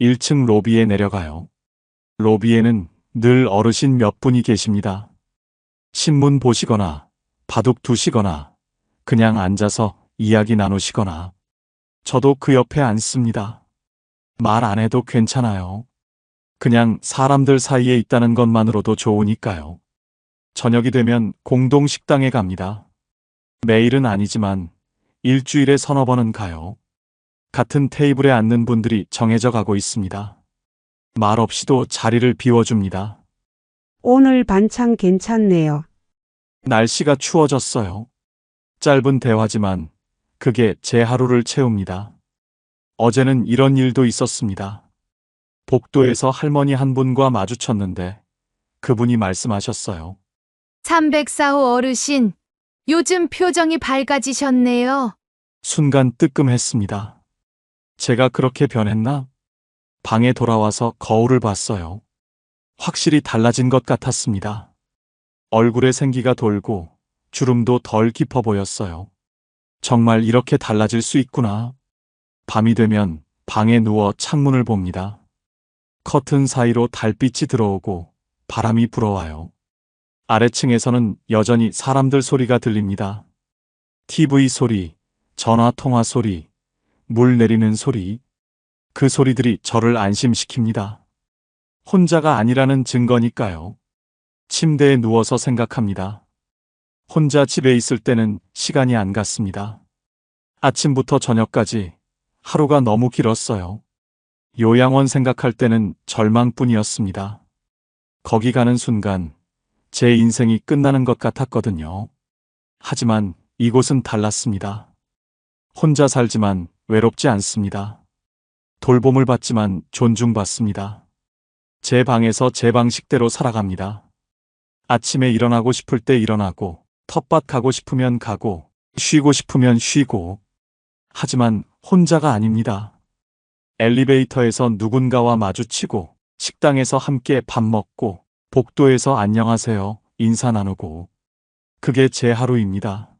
1층 로비에 내려가요. 로비에는 늘 어르신 몇 분이 계십니다. 신문 보시거나 바둑 두시거나 그냥 앉아서 이야기 나누시거나 저도 그 옆에 앉습니다. 말 안 해도 괜찮아요. 그냥 사람들 사이에 있다는 것만으로도 좋으니까요. 저녁이 되면 공동 식당에 갑니다. 매일은 아니지만 일주일에 서너 번은 가요. 같은 테이블에 앉는 분들이 정해져 가고 있습니다. 말 없이도 자리를 비워줍니다. 오늘 반찬 괜찮네요. 날씨가 추워졌어요. 짧은 대화지만 그게 제 하루를 채웁니다. 어제는 이런 일도 있었습니다. 복도에서 할머니 한 분과 마주쳤는데 그분이 말씀하셨어요. 304호 어르신, 요즘 표정이 밝아지셨네요. 순간 뜨끔했습니다. 제가 그렇게 변했나? 방에 돌아와서 거울을 봤어요. 확실히 달라진 것 같았습니다. 얼굴에 생기가 돌고 주름도 덜 깊어 보였어요. 정말 이렇게 달라질 수 있구나. 밤이 되면 방에 누워 창문을 봅니다. 커튼 사이로 달빛이 들어오고 바람이 불어와요. 아래층에서는 여전히 사람들 소리가 들립니다. TV 소리, 전화 통화 소리, 물 내리는 소리. 그 소리들이 저를 안심시킵니다. 혼자가 아니라는 증거니까요. 침대에 누워서 생각합니다. 혼자 집에 있을 때는 시간이 안 갔습니다. 아침부터 저녁까지 하루가 너무 길었어요. 요양원 생각할 때는 절망뿐이었습니다. 거기 가는 순간 제 인생이 끝나는 것 같았거든요. 하지만 이곳은 달랐습니다. 혼자 살지만 외롭지 않습니다. 돌봄을 받지만 존중받습니다. 제 방에서 제 방식대로 살아갑니다. 아침에 일어나고 싶을 때 일어나고, 텃밭 가고 싶으면 가고, 쉬고 싶으면 쉬고. 하지만 혼자가 아닙니다. 엘리베이터에서 누군가와 마주치고, 식당에서 함께 밥 먹고, 복도에서 안녕하세요 인사 나누고. 그게 제 하루입니다.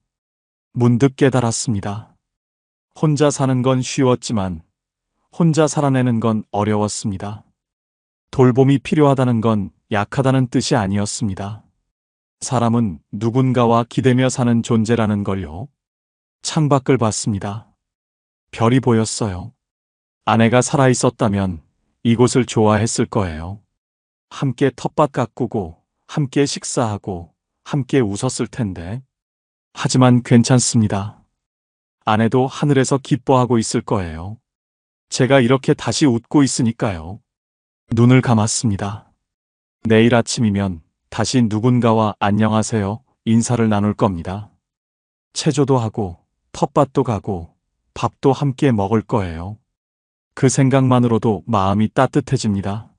문득 깨달았습니다. 혼자 사는 건 쉬웠지만 혼자 살아내는 건 어려웠습니다. 돌봄이 필요하다는 건 약하다는 뜻이 아니었습니다. 사람은 누군가와 기대며 사는 존재라는 걸요. 창밖을 봤습니다. 별이 보였어요. 아내가 살아있었다면 이곳을 좋아했을 거예요. 함께 텃밭 가꾸고, 함께 식사하고, 함께 웃었을 텐데. 하지만 괜찮습니다. 아내도 하늘에서 기뻐하고 있을 거예요. 제가 이렇게 다시 웃고 있으니까요. 눈을 감았습니다. 내일 아침이면 다시 누군가와 안녕하세요 인사를 나눌 겁니다. 체조도 하고, 텃밭도 가고, 밥도 함께 먹을 거예요. 그 생각만으로도 마음이 따뜻해집니다.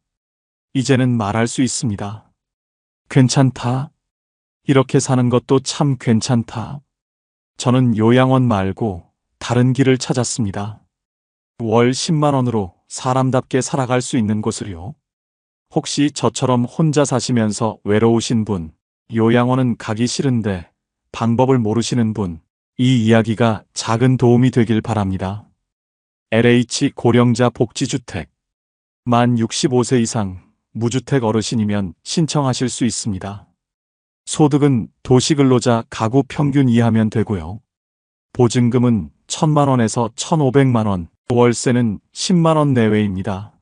이제는 말할 수 있습니다. 괜찮다. 이렇게 사는 것도 참 괜찮다. 저는 요양원 말고 다른 길을 찾았습니다. 월 10만 원으로 사람답게 살아갈 수 있는 곳을요. 혹시 저처럼 혼자 사시면서 외로우신 분, 요양원은 가기 싫은데 방법을 모르시는 분, 이 이야기가 작은 도움이 되길 바랍니다. LH 고령자 복지주택. 만 65세 이상 무주택 어르신이면 신청하실 수 있습니다. 소득은 도시근로자 가구 평균 이하면 되고요. 보증금은 1,000만 원에서 1,500만 원, 월세는 10만 원 내외입니다.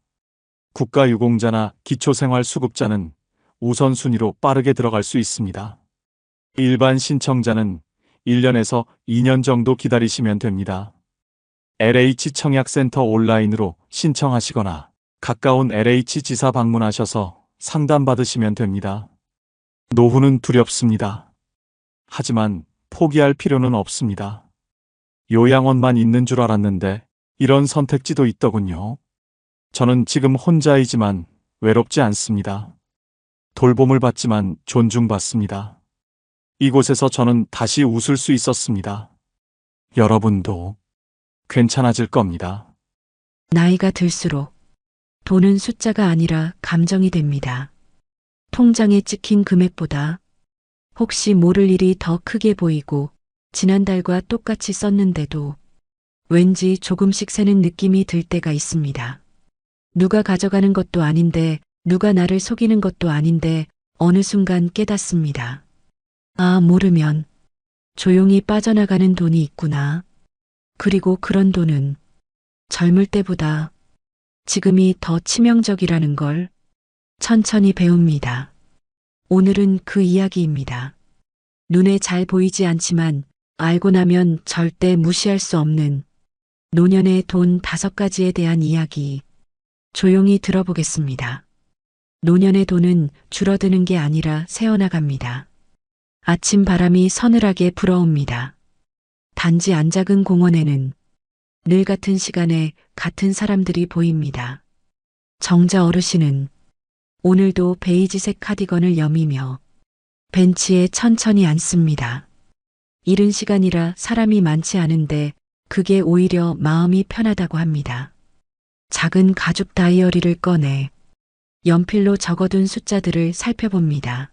국가유공자나 기초생활수급자는 우선순위로 빠르게 들어갈 수 있습니다. 일반 신청자는 1년에서 2년 정도 기다리시면 됩니다. LH 청약센터 온라인으로 신청하시거나 가까운 LH 지사 방문하셔서 상담받으시면 됩니다. 노후는 두렵습니다. 하지만 포기할 필요는 없습니다. 요양원만 있는 줄 알았는데 이런 선택지도 있더군요. 저는 지금 혼자이지만 외롭지 않습니다. 돌봄을 받지만 존중받습니다. 이곳에서 저는 다시 웃을 수 있었습니다. 여러분도 괜찮아질 겁니다. 나이가 들수록 돈은 숫자가 아니라 감정이 됩니다. 통장에 찍힌 금액보다 혹시 모를 일이 더 크게 보이고 지난달과 똑같이 썼는데도 왠지 조금씩 새는 느낌이 들 때가 있습니다. 누가 가져가는 것도 아닌데 누가 나를 속이는 것도 아닌데 어느 순간 깨닫습니다. 아, 모르면 조용히 빠져나가는 돈이 있구나. 그리고 그런 돈은 젊을 때보다 지금이 더 치명적이라는 걸 천천히 배웁니다. 오늘은 그 이야기입니다. 눈에 잘 보이지 않지만 알고 나면 절대 무시할 수 없는 노년의 돈 5가지에 대한 이야기 조용히 들어보겠습니다. 노년의 돈은 줄어드는 게 아니라 새어나갑니다. 아침 바람이 서늘하게 불어옵니다. 단지 안 작은 공원에는 늘 같은 시간에 같은 사람들이 보입니다. 정자 어르신은 오늘도 베이지색 카디건을 여미며 벤치에 천천히 앉습니다. 이른 시간이라 사람이 많지 않은데 그게 오히려 마음이 편하다고 합니다. 작은 가죽 다이어리를 꺼내 연필로 적어둔 숫자들을 살펴봅니다.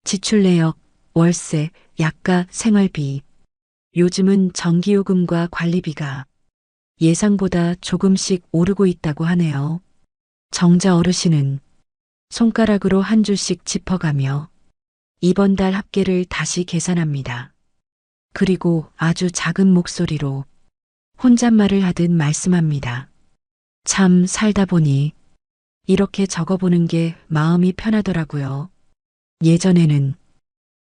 지출 내역, 월세, 약가, 생활비. 요즘은 전기요금과 관리비가 예상보다 조금씩 오르고 있다고 하네요. 정자 어르신은 손가락으로 한 줄씩 짚어가며 이번 달 합계를 다시 계산합니다. 그리고 아주 작은 목소리로 혼잣말을 하듯 말씀합니다. 참 살다 보니 이렇게 적어보는 게 마음이 편하더라고요. 예전에는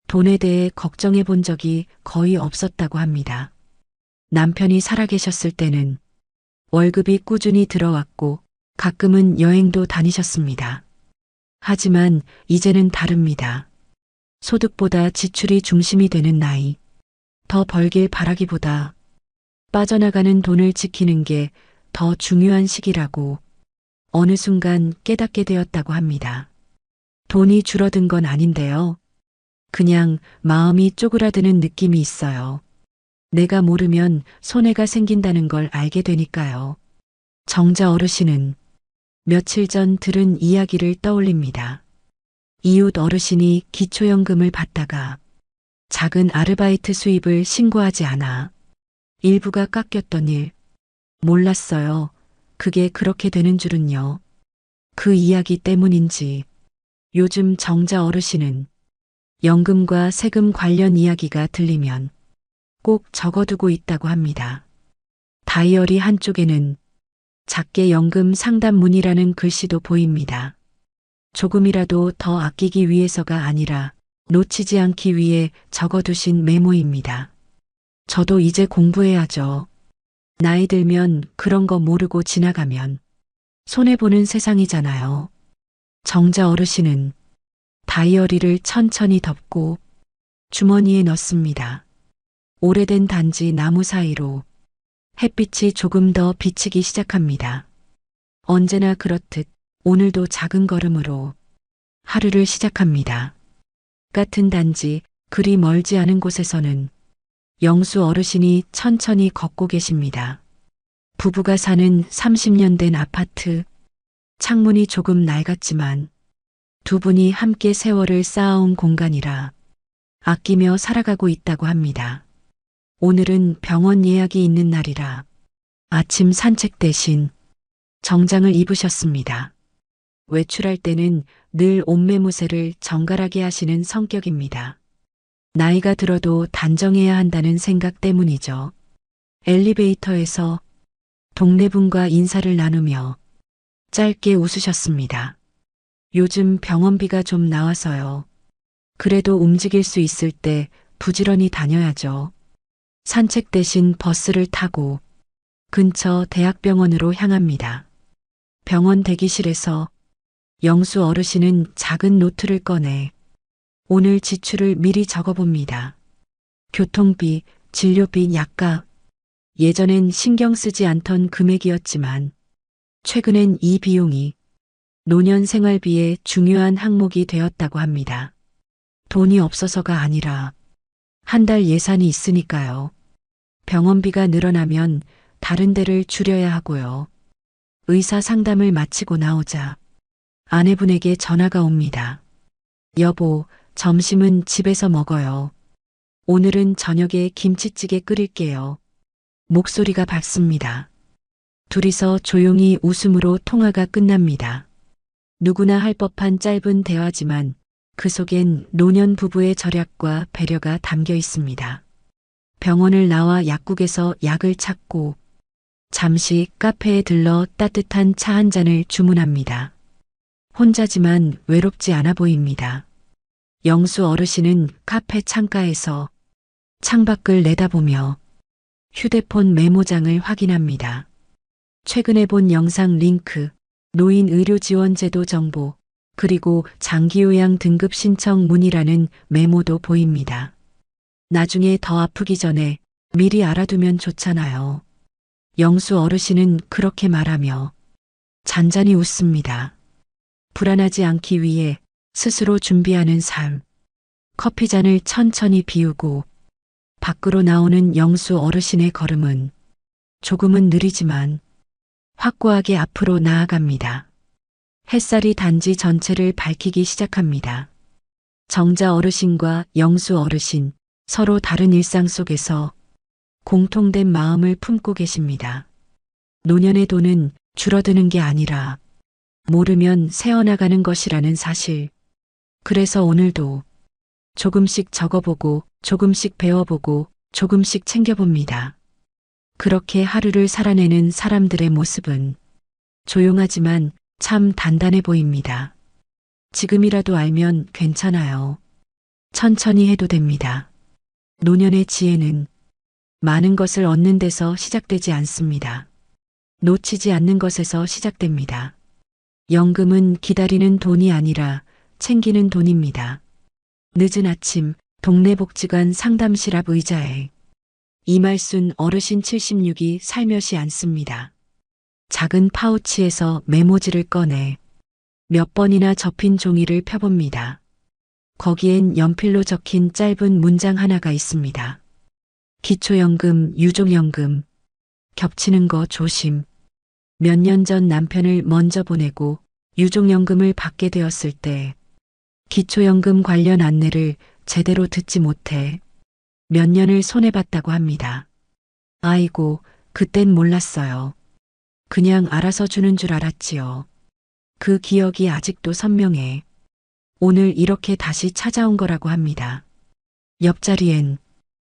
돈에 대해 걱정해 본 적이 거의 없었다고 합니다. 남편이 살아계셨을 때는 월급이 꾸준히 들어왔고 가끔은 여행도 다니셨습니다. 하지만 이제는 다릅니다. 소득보다 지출이 중심이 되는 나이. 더 벌길 바라기보다 빠져나가는 돈을 지키는 게 더 중요한 시기라고 어느 순간 깨닫게 되었다고 합니다. 돈이 줄어든 건 아닌데요. 그냥 마음이 쪼그라드는 느낌이 있어요. 내가 모르면 손해가 생긴다는 걸 알게 되니까요. 정자 어르신은 며칠 전 들은 이야기를 떠올립니다. 이웃 어르신이 기초연금을 받다가 작은 아르바이트 수입을 신고하지 않아 일부가 깎였던 일. 몰랐어요. 그게 그렇게 되는 줄은요. 그 이야기 때문인지 요즘 정자 어르신은 연금과 세금 관련 이야기가 들리면 꼭 적어두고 있다고 합니다. 다이어리 한쪽에는 작게 연금 상담문이라는 글씨도 보입니다. 조금이라도 더 아끼기 위해서가 아니라 놓치지 않기 위해 적어두신 메모입니다. 저도 이제 공부해야죠. 나이 들면 그런 거 모르고 지나가면 손해보는 세상이잖아요. 정자 어르신은 다이어리를 천천히 덮고 주머니에 넣습니다. 오래된 단지 나무 사이로 햇빛이 조금 더 비치기 시작합니다. 언제나 그렇듯 오늘도 작은 걸음으로 하루를 시작합니다. 같은 단지 그리 멀지 않은 곳에서는 영수 어르신이 천천히 걷고 계십니다. 부부가 사는 30년 된 아파트. 창문이 조금 낡았지만 두 분이 함께 세월을 쌓아온 공간이라 아끼며 살아가고 있다고 합니다. 오늘은 병원 예약이 있는 날이라 아침 산책 대신 정장을 입으셨습니다. 외출할 때는 늘 옷매무새를 정갈하게 하시는 성격입니다. 나이가 들어도 단정해야 한다는 생각 때문이죠. 엘리베이터에서 동네분과 인사를 나누며 짧게 웃으셨습니다. 요즘 병원비가 좀 나와서요. 그래도 움직일 수 있을 때 부지런히 다녀야죠. 산책 대신 버스를 타고 근처 대학병원으로 향합니다. 병원 대기실에서 영수 어르신은 작은 노트를 꺼내 오늘 지출을 미리 적어봅니다. 교통비, 진료비, 약값. 예전엔 신경 쓰지 않던 금액이었지만 최근엔 이 비용이 노년 생활비의 중요한 항목이 되었다고 합니다. 돈이 없어서가 아니라 한 달 예산이 있으니까요. 병원비가 늘어나면 다른 데를 줄여야 하고요. 의사 상담을 마치고 나오자 아내분에게 전화가 옵니다. 여보, 점심은 집에서 먹어요. 오늘은 저녁에 김치찌개 끓일게요. 목소리가 밝습니다. 둘이서 조용히 웃음으로 통화가 끝납니다. 누구나 할 법한 짧은 대화지만 그 속엔 노년 부부의 절약과 배려가 담겨 있습니다. 병원을 나와 약국에서 약을 찾고 잠시 카페에 들러 따뜻한 차 한 잔을 주문합니다. 혼자지만 외롭지 않아 보입니다. 영수 어르신은 카페 창가에서 창밖을 내다보며 휴대폰 메모장을 확인합니다. 최근에 본 영상 링크, 노인 의료지원제도 정보, 그리고 장기요양 등급 신청 문의라는 메모도 보입니다. 나중에 더 아프기 전에 미리 알아두면 좋잖아요. 영수 어르신은 그렇게 말하며 잔잔히 웃습니다. 불안하지 않기 위해 스스로 준비하는 삶. 커피잔을 천천히 비우고 밖으로 나오는 영수 어르신의 걸음은 조금은 느리지만 확고하게 앞으로 나아갑니다. 햇살이 단지 전체를 밝히기 시작합니다. 정자 어르신과 영수 어르신, 서로 다른 일상 속에서 공통된 마음을 품고 계십니다. 노년의 돈은 줄어드는 게 아니라 모르면 새어나가는 것이라는 사실. 그래서 오늘도 조금씩 적어보고, 조금씩 배워보고, 조금씩 챙겨봅니다. 그렇게 하루를 살아내는 사람들의 모습은 조용하지만 참 단단해 보입니다. 지금이라도 알면 괜찮아요. 천천히 해도 됩니다. 노년의 지혜는 많은 것을 얻는 데서 시작되지 않습니다. 놓치지 않는 것에서 시작됩니다. 연금은 기다리는 돈이 아니라 챙기는 돈입니다. 늦은 아침 동네 복지관 상담실 앞 의자에 이말순 어르신 76이 살며시 앉습니다. 작은 파우치에서 메모지를 꺼내 몇 번이나 접힌 종이를 펴봅니다. 거기엔 연필로 적힌 짧은 문장 하나가 있습니다. 기초연금, 유족연금, 겹치는 거 조심. 몇 년 전 남편을 먼저 보내고 유족연금을 받게 되었을 때 기초연금 관련 안내를 제대로 듣지 못해 몇 년을 손해봤다고 합니다. 아이고, 그땐 몰랐어요. 그냥 알아서 주는 줄 알았지요. 그 기억이 아직도 선명해. 오늘 이렇게 다시 찾아온 거라고 합니다. 옆자리엔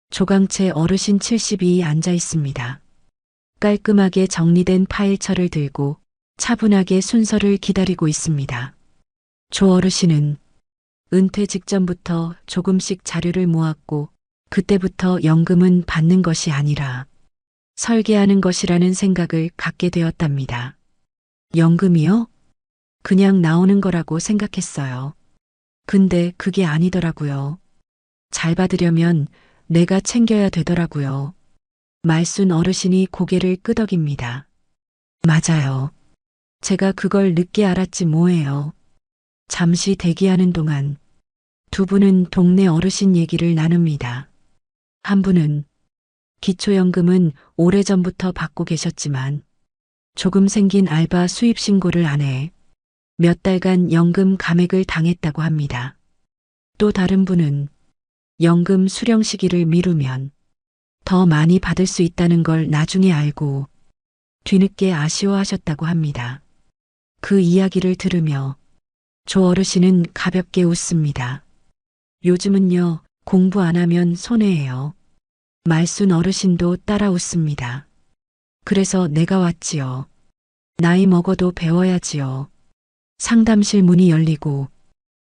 조강채 어르신 72이 앉아 있습니다. 깔끔하게 정리된 파일철을 들고 차분하게 순서를 기다리고 있습니다. 조 어르신은 은퇴 직전부터 조금씩 자료를 모았고 그때부터 연금은 받는 것이 아니라 설계하는 것이라는 생각을 갖게 되었답니다. 연금이요? 그냥 나오는 거라고 생각했어요. 근데 그게 아니더라고요. 잘 받으려면 내가 챙겨야 되더라고요. 말순 어르신이 고개를 끄덕입니다. 맞아요. 제가 그걸 늦게 알았지 뭐예요. 잠시 대기하는 동안 두 분은 동네 어르신 얘기를 나눕니다. 한 분은 기초연금은 오래전부터 받고 계셨지만 조금 생긴 알바 수입 신고를 안 해 몇 달간 연금 감액을 당했다고 합니다. 또 다른 분은 연금 수령 시기를 미루면 더 많이 받을 수 있다는 걸 나중에 알고 뒤늦게 아쉬워하셨다고 합니다. 그 이야기를 들으며 조 어르신은 가볍게 웃습니다. 요즘은요, 공부 안 하면 손해예요. 말순 어르신도 따라 웃습니다. 그래서 내가 왔지요. 나이 먹어도 배워야지요. 상담실 문이 열리고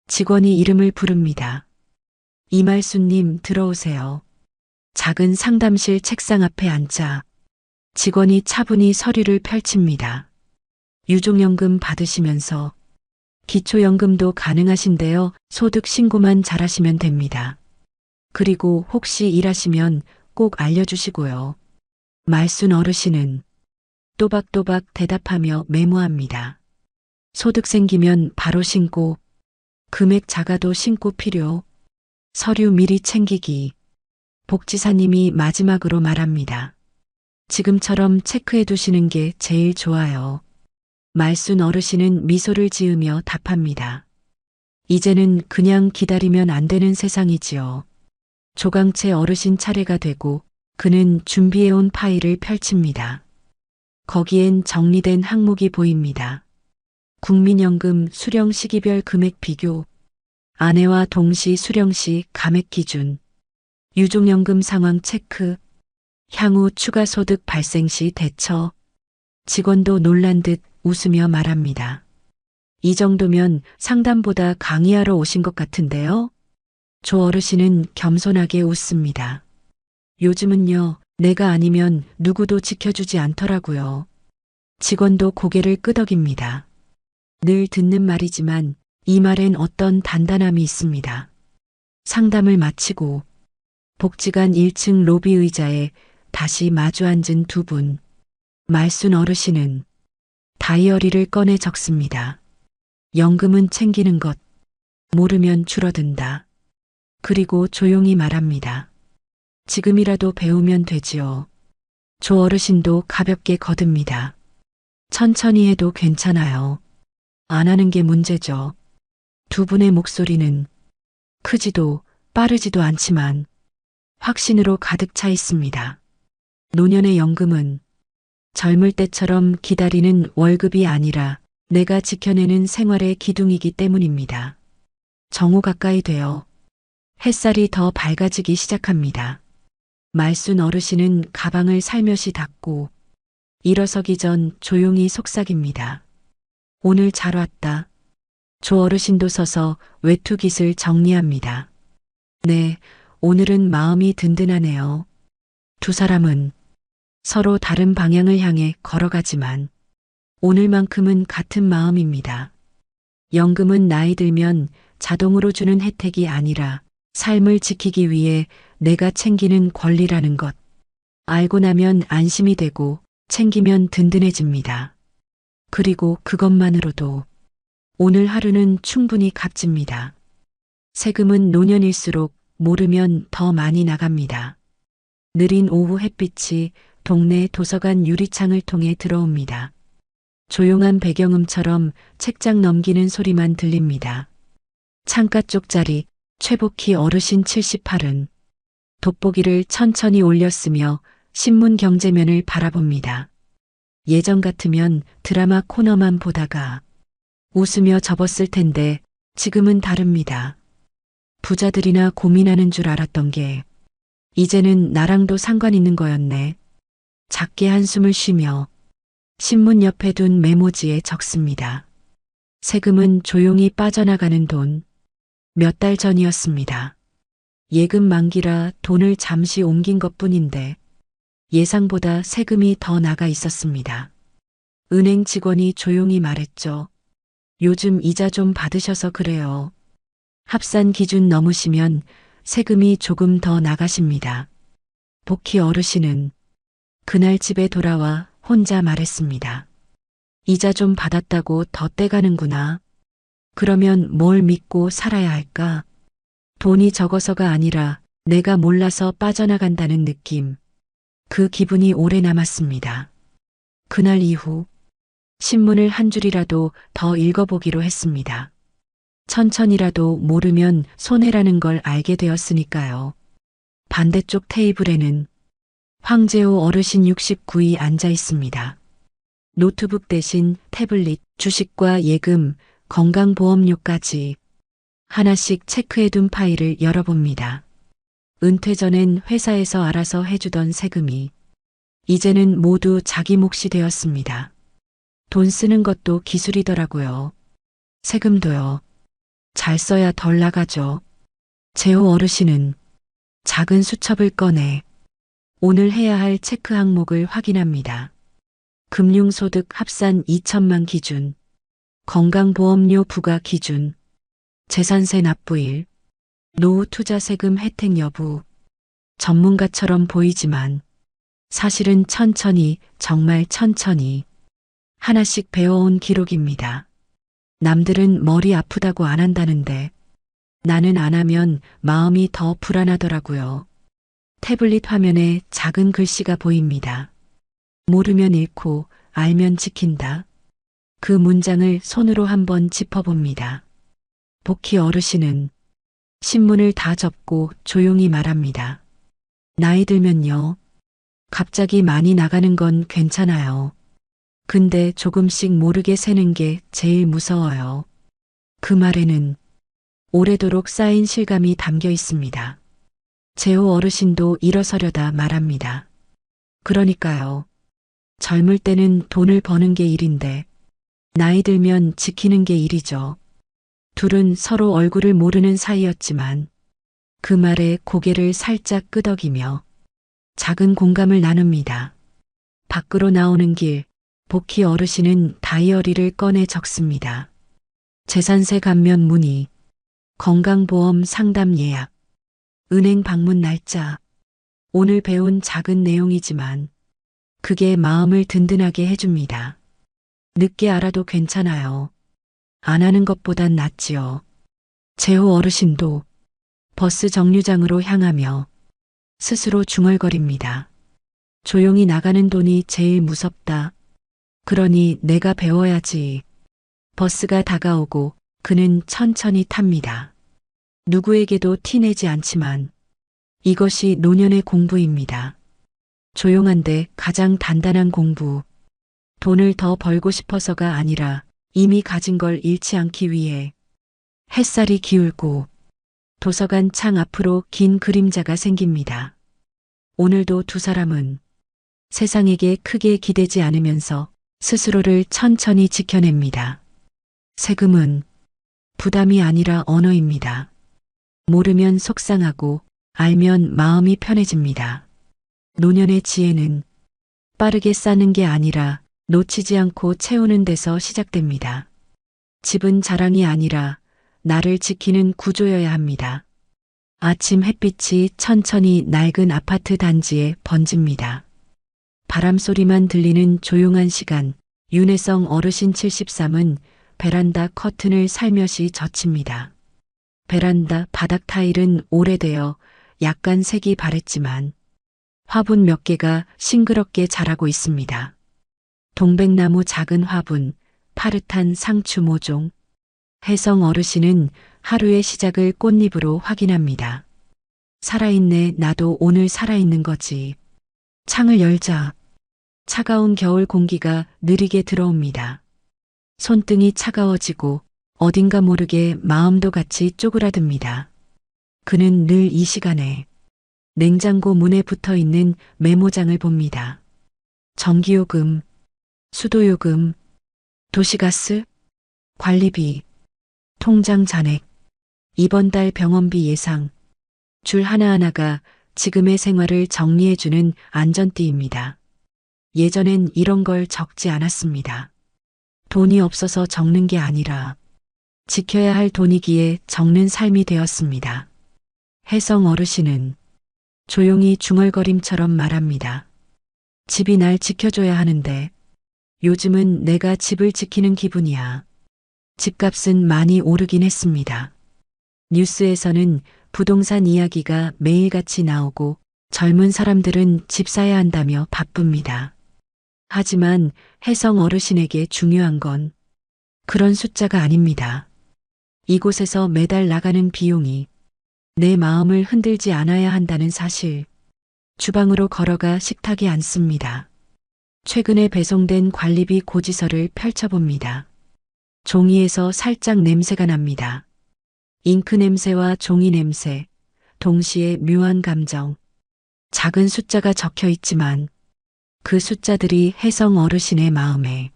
직원이 이름을 부릅니다. 이말순님 들어오세요. 작은 상담실 책상 앞에 앉자 직원이 차분히 서류를 펼칩니다. 유족연금 받으시면서 기초연금도 가능하신데요. 소득 신고만 잘하시면 됩니다. 그리고 혹시 일하시면 꼭 알려주시고요. 말순 어르신은 또박또박 대답하며 메모합니다. 소득 생기면 바로 신고, 금액 작아도 신고 필요, 서류 미리 챙기기. 복지사님이 마지막으로 말합니다. 지금처럼 체크해 두시는 게 제일 좋아요. 말순 어르신은 미소를 지으며 답합니다. 이제는 그냥 기다리면 안 되는 세상이지요. 조강채 어르신 차례가 되고 그는 준비해온 파일을 펼칩니다. 거기엔 정리된 항목이 보입니다. 국민연금 수령 시기별 금액 비교, 아내와 동시 수령 시 감액 기준, 유족연금 상황 체크, 향후 추가 소득 발생 시 대처. 직원도 놀란 듯 웃으며 말합니다. 이 정도면 상담보다 강의하러 오신 것 같은데요? 조 어르신은 겸손하게 웃습니다. 요즘은요, 내가 아니면 누구도 지켜주지 않더라고요. 직원도 고개를 끄덕입니다. 늘 듣는 말이지만 이 말엔 어떤 단단함이 있습니다. 상담을 마치고 복지관 1층 로비 의자에 다시 마주 앉은 두 분. 말순 어르신은 다이어리를 꺼내 적습니다. 연금은 챙기는 것, 모르면 줄어든다. 그리고 조용히 말합니다. 지금이라도 배우면 되지요. 조 어르신도 가볍게 거듭니다. 천천히 해도 괜찮아요. 안 하는 게 문제죠. 두 분의 목소리는 크지도 빠르지도 않지만 확신으로 가득 차 있습니다. 노년의 연금은 젊을 때처럼 기다리는 월급이 아니라 내가 지켜내는 생활의 기둥이기 때문입니다. 정오 가까이 되어 햇살이 더 밝아지기 시작합니다. 말순 어르신은 가방을 살며시 닫고 일어서기 전 조용히 속삭입니다. 오늘 잘 왔다. 조 어르신도 서서 외투깃을 정리합니다. 네, 오늘은 마음이 든든하네요. 두 사람은 서로 다른 방향을 향해 걸어가지만 오늘만큼은 같은 마음입니다. 연금은 나이 들면 자동으로 주는 혜택이 아니라 삶을 지키기 위해 내가 챙기는 권리라는 것. 알고 나면 안심이 되고 챙기면 든든해집니다. 그리고 그것만으로도 오늘 하루는 충분히 값집니다. 세금은 노년일수록 모르면 더 많이 나갑니다. 느린 오후 햇빛이 동네 도서관 유리창을 통해 들어옵니다. 조용한 배경음처럼 책장 넘기는 소리만 들립니다. 창가 쪽 자리 최복희 어르신 78은 돋보기를 천천히 올렸으며 신문 경제면을 바라봅니다. 예전 같으면 드라마 코너만 보다가 웃으며 접었을 텐데 지금은 다릅니다. 부자들이나 고민하는 줄 알았던 게 이제는 나랑도 상관 있는 거였네. 작게 한숨을 쉬며 신문 옆에 둔 메모지에 적습니다. 세금은 조용히 빠져나가는 돈. 몇 달 전이었습니다. 예금 만기라 돈을 잠시 옮긴 것뿐인데 예상보다 세금이 더 나가 있었습니다. 은행 직원이 조용히 말했죠. 요즘 이자 좀 받으셔서 그래요. 합산 기준 넘으시면 세금이 조금 더 나가십니다. 복희 어르신은 그날 집에 돌아와 혼자 말했습니다. 이자 좀 받았다고 더 떼가는구나. 그러면 뭘 믿고 살아야 할까? 돈이 적어서가 아니라 내가 몰라서 빠져나간다는 느낌. 그 기분이 오래 남았습니다. 그날 이후 신문을 한 줄이라도 더 읽어보기로 했습니다. 천천히라도 모르면 손해라는 걸 알게 되었으니까요. 반대쪽 테이블에는 황재호 어르신 69이 앉아 있습니다. 노트북 대신 태블릿, 주식과 예금, 건강보험료까지 하나씩 체크해둔 파일을 열어봅니다. 은퇴 전엔 회사에서 알아서 해주던 세금이 이제는 모두 자기 몫이 되었습니다. 돈 쓰는 것도 기술이더라고요. 세금도요. 잘 써야 덜 나가죠. 재호 어르신은 작은 수첩을 꺼내 오늘 해야 할 체크 항목을 확인합니다. 금융소득 합산 2천만 기준, 건강보험료 부과 기준, 재산세 납부일, 노후 투자 세금 혜택 여부. 전문가처럼 보이지만 사실은 천천히, 정말 천천히 하나씩 배워온 기록입니다. 남들은 머리 아프다고 안 한다는데 나는 안 하면 마음이 더 불안하더라고요. 태블릿 화면에 작은 글씨가 보입니다. 모르면 잃고 알면 지킨다. 그 문장을 손으로 한번 짚어봅니다. 복희 어르신은 신문을 다 접고 조용히 말합니다. 나이 들면요. 갑자기 많이 나가는 건 괜찮아요. 근데 조금씩 모르게 새는 게 제일 무서워요. 그 말에는 오래도록 쌓인 실감이 담겨 있습니다. 재호 어르신도 일어서려다 말합니다. 그러니까요. 젊을 때는 돈을 버는 게 일인데 나이 들면 지키는 게 일이죠. 둘은 서로 얼굴을 모르는 사이였지만 그 말에 고개를 살짝 끄덕이며 작은 공감을 나눕니다. 밖으로 나오는 길, 복희 어르신은 다이어리를 꺼내 적습니다. 재산세 감면 문의, 건강보험 상담 예약, 은행 방문 날짜. 오늘 배운 작은 내용이지만 그게 마음을 든든하게 해줍니다. 늦게 알아도 괜찮아요. 안 하는 것보단 낫지요. 재호 어르신도 버스 정류장으로 향하며 스스로 중얼거립니다. 조용히 나가는 돈이 제일 무섭다. 그러니 내가 배워야지. 버스가 다가오고 그는 천천히 탑니다. 누구에게도 티내지 않지만 이것이 노년의 공부입니다. 조용한데 가장 단단한 공부. 돈을 더 벌고 싶어서가 아니라 이미 가진 걸 잃지 않기 위해. 햇살이 기울고 도서관 창 앞으로 긴 그림자가 생깁니다. 오늘도 두 사람은 세상에게 크게 기대지 않으면서 스스로를 천천히 지켜냅니다. 세금은 부담이 아니라 언어입니다. 모르면 속상하고 알면 마음이 편해집니다. 노년의 지혜는 빠르게 쌓는 게 아니라 놓치지 않고 채우는 데서 시작됩니다. 집은 자랑이 아니라 나를 지키는 구조여야 합니다. 아침 햇빛이 천천히 낡은 아파트 단지에 번집니다. 바람 소리만 들리는 조용한 시간, 윤혜성 어르신 73은 베란다 커튼을 살며시 젖힙니다. 베란다 바닥 타일은 오래되어 약간 색이 바랬지만 화분 몇 개가 싱그럽게 자라고 있습니다. 동백나무 작은 화분, 파릇한 상추 모종. 혜성 어르신은 하루의 시작을 꽃잎으로 확인합니다. 살아있네, 나도 오늘 살아있는 거지. 창을 열자 차가운 겨울 공기가 느리게 들어옵니다. 손등이 차가워지고 어딘가 모르게 마음도 같이 쪼그라듭니다. 그는 늘 이 시간에 냉장고 문에 붙어 있는 메모장을 봅니다. 전기요금, 수도요금, 도시가스, 관리비, 통장 잔액, 이번 달 병원비 예상, 줄 하나하나가 지금의 생활을 정리해주는 안전띠입니다. 예전엔 이런 걸 적지 않았습니다. 돈이 없어서 적는 게 아니라 지켜야 할 돈이기에 적는 삶이 되었습니다. 혜성 어르신은 조용히 중얼거림처럼 말합니다. 집이 날 지켜줘야 하는데 요즘은 내가 집을 지키는 기분이야. 집값은 많이 오르긴 했습니다. 뉴스에서는 부동산 이야기가 매일같이 나오고 젊은 사람들은 집 사야 한다며 바쁩니다. 하지만 혜성 어르신에게 중요한 건 그런 숫자가 아닙니다. 이곳에서 매달 나가는 비용이 내 마음을 흔들지 않아야 한다는 사실. 주방으로 걸어가 식탁에 앉습니다. 최근에 배송된 관리비 고지서를 펼쳐봅니다. 종이에서 살짝 냄새가 납니다. 잉크 냄새와 종이 냄새, 동시에 묘한 감정. 작은 숫자가 적혀 있지만 그 숫자들이 혜성 어르신의 마음에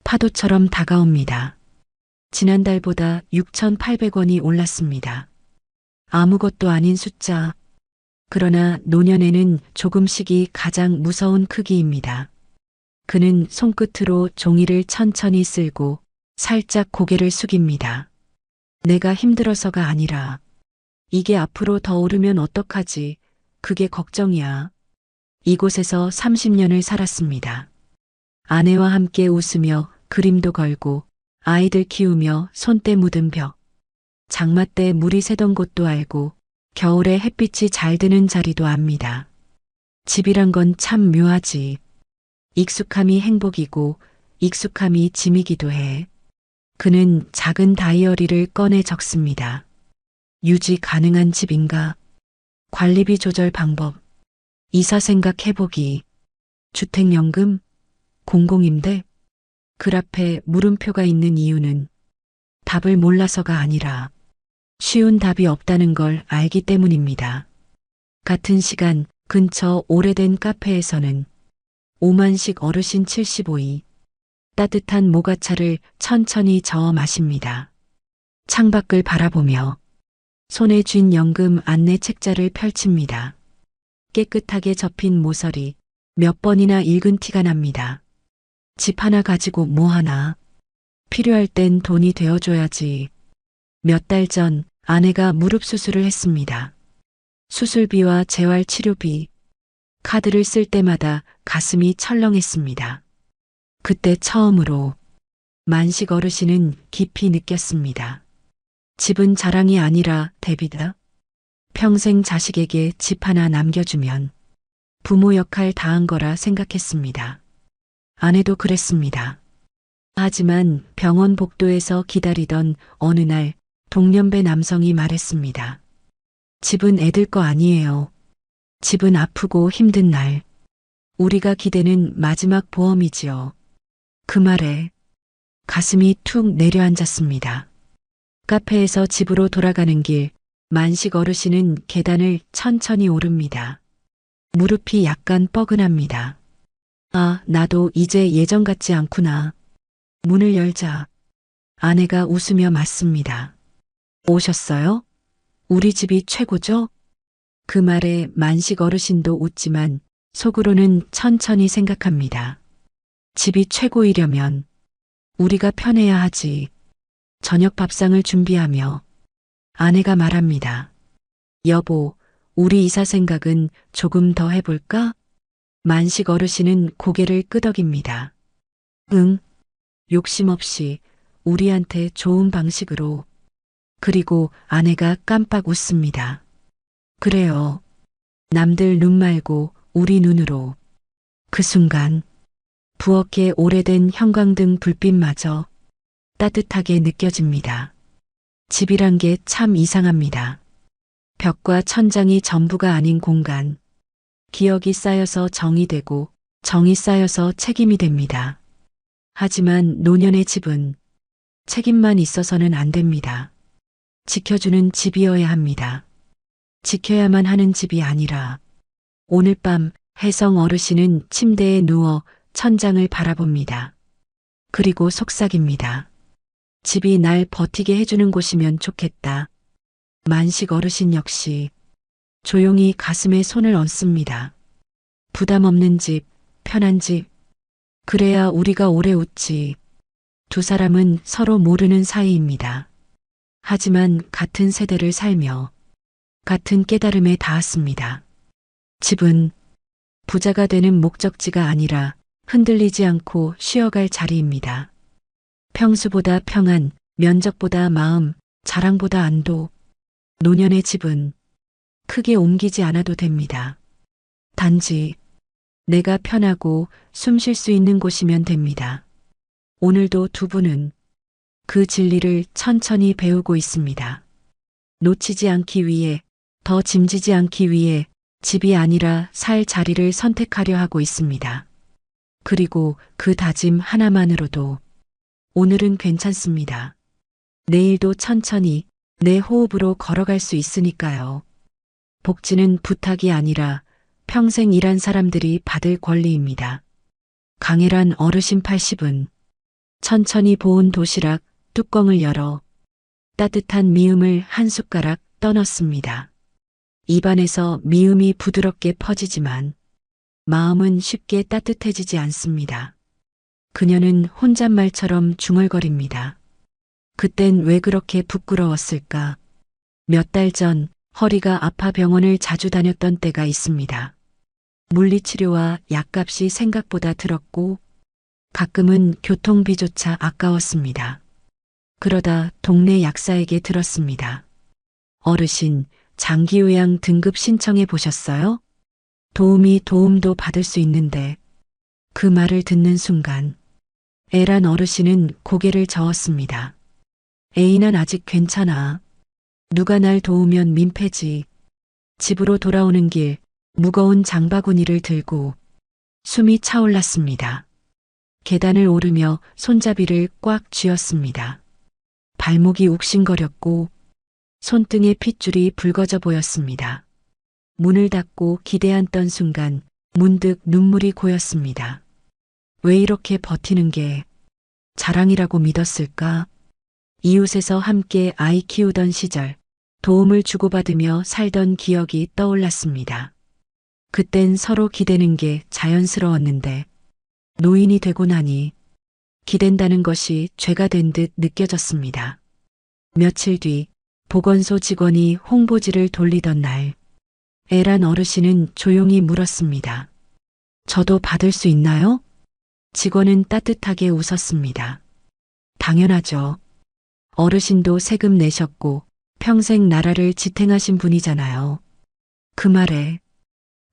파도처럼 다가옵니다. 지난달보다 6,800원이 올랐습니다. 아무것도 아닌 숫자. 그러나 노년에는 조금씩이 가장 무서운 크기입니다. 그는 손끝으로 종이를 천천히 쓸고 살짝 고개를 숙입니다. 내가 힘들어서가 아니라 이게 앞으로 더 오르면 어떡하지? 그게 걱정이야. 이곳에서 30년을 살았습니다. 아내와 함께 웃으며 그림도 걸고 아이들 키우며 손때 묻은 벽. 장마 때 물이 새던 곳도 알고 겨울에 햇빛이 잘 드는 자리도 압니다. 집이란 건 참 묘하지. 익숙함이 행복이고 익숙함이 짐이기도 해. 그는 작은 다이어리를 꺼내 적습니다. 유지 가능한 집인가? 관리비 조절 방법. 이사 생각 해보기. 주택연금? 공공임대? 글 앞에 물음표가 있는 이유는 답을 몰라서가 아니라 쉬운 답이 없다는 걸 알기 때문입니다. 같은 시간 근처 오래된 카페에서는 오만식 어르신 75이 따뜻한 모가차를 천천히 저어 마십니다. 창밖을 바라보며 손에 쥔 연금 안내 책자를 펼칩니다. 깨끗하게 접힌 모서리 몇 번이나 읽은 티가 납니다. 집 하나 가지고 뭐 하나. 필요할 땐 돈이 되어줘야지. 몇 달 전 아내가 무릎 수술을 했습니다. 수술비와 재활치료비, 카드를 쓸 때마다 가슴이 철렁했습니다. 그때 처음으로 만식 어르신은 깊이 느꼈습니다. 집은 자랑이 아니라 대비다. 평생 자식에게 집 하나 남겨주면 부모 역할 다한 거라 생각했습니다. 아내도 그랬습니다. 하지만 병원 복도에서 기다리던 어느 날 동년배 남성이 말했습니다. 집은 애들 거 아니에요. 집은 아프고 힘든 날. 우리가 기대는 마지막 보험이지요. 그 말에 가슴이 툭 내려앉았습니다. 카페에서 집으로 돌아가는 길 만식 어르신은 계단을 천천히 오릅니다. 무릎이 약간 뻐근합니다. 아, 나도 이제 예전 같지 않구나. 문을 열자 아내가 웃으며 맞습니다. 오셨어요? 우리 집이 최고죠? 그 말에 만식 어르신도 웃지만 속으로는 천천히 생각합니다. 집이 최고이려면 우리가 편해야 하지. 저녁 밥상을 준비하며 아내가 말합니다. 여보, 우리 이사 생각은 조금 더 해볼까? 만식 어르신은 고개를 끄덕입니다. 응, 욕심 없이 우리한테 좋은 방식으로. 그리고 아내가 깜빡 웃습니다. 그래요. 남들 눈 말고 우리 눈으로. 그 순간 부엌에 오래된 형광등 불빛마저 따뜻하게 느껴집니다. 집이란 게 참 이상합니다. 벽과 천장이 전부가 아닌 공간. 기억이 쌓여서 정이 되고 정이 쌓여서 책임이 됩니다. 하지만 노년의 집은 책임만 있어서는 안 됩니다. 지켜주는 집이어야 합니다. 지켜야만 하는 집이 아니라. 오늘 밤 혜성 어르신은 침대에 누워 천장을 바라봅니다. 그리고 속삭입니다. 집이 날 버티게 해주는 곳이면 좋겠다. 만식 어르신 역시 조용히 가슴에 손을 얹습니다. 부담 없는 집, 편한 집. 그래야 우리가 오래 웃지. 두 사람은 서로 모르는 사이입니다. 하지만 같은 세대를 살며 같은 깨달음에 닿았습니다. 집은 부자가 되는 목적지가 아니라 흔들리지 않고 쉬어갈 자리입니다. 평수보다 평안, 면적보다 마음, 자랑보다 안도. 노년의 집은 크게 옮기지 않아도 됩니다. 단지 내가 편하고 숨 쉴 수 있는 곳이면 됩니다. 오늘도 두 분은 그 진리를 천천히 배우고 있습니다. 놓치지 않기 위해, 더 짐지지 않기 위해 집이 아니라 살 자리를 선택하려 하고 있습니다. 그리고 그 다짐 하나만으로도 오늘은 괜찮습니다. 내일도 천천히 내 호흡으로 걸어갈 수 있으니까요. 복지는 부탁이 아니라 평생 일한 사람들이 받을 권리입니다. 강혜란 어르신 80은 천천히 보온 도시락 뚜껑을 열어 따뜻한 미음을 한 숟가락 떠넣습니다. 입안에서 미음이 부드럽게 퍼지지만 마음은 쉽게 따뜻해지지 않습니다. 그녀는 혼잣말처럼 중얼거립니다. 그땐 왜 그렇게 부끄러웠을까? 몇 달 전 허리가 아파 병원을 자주 다녔던 때가 있습니다. 물리치료와 약값이 생각보다 들었고 가끔은 교통비조차 아까웠습니다. 그러다 동네 약사에게 들었습니다. 어르신, 장기요양 등급 신청해 보셨어요? 도움도 받을 수 있는데. 그 말을 듣는 순간 애란 어르신은 고개를 저었습니다. 애인은 아직 괜찮아. 누가 날 도우면 민폐지. 집으로 돌아오는 길 무거운 장바구니를 들고 숨이 차올랐습니다. 계단을 오르며 손잡이를 꽉 쥐었습니다. 발목이 욱신거렸고 손등의 핏줄이 붉어져 보였습니다. 문을 닫고 기대앉던 순간 문득 눈물이 고였습니다. 왜 이렇게 버티는 게 자랑이라고 믿었을까? 이웃에서 함께 아이 키우던 시절 도움을 주고받으며 살던 기억이 떠올랐습니다. 그땐 서로 기대는 게 자연스러웠는데 노인이 되고 나니 기댄다는 것이 죄가 된 듯 느껴졌습니다. 며칠 뒤 보건소 직원이 홍보지를 돌리던 날 애란 어르신은 조용히 물었습니다. 저도 받을 수 있나요? 직원은 따뜻하게 웃었습니다. 당연하죠. 어르신도 세금 내셨고 평생 나라를 지탱하신 분이잖아요. 그 말에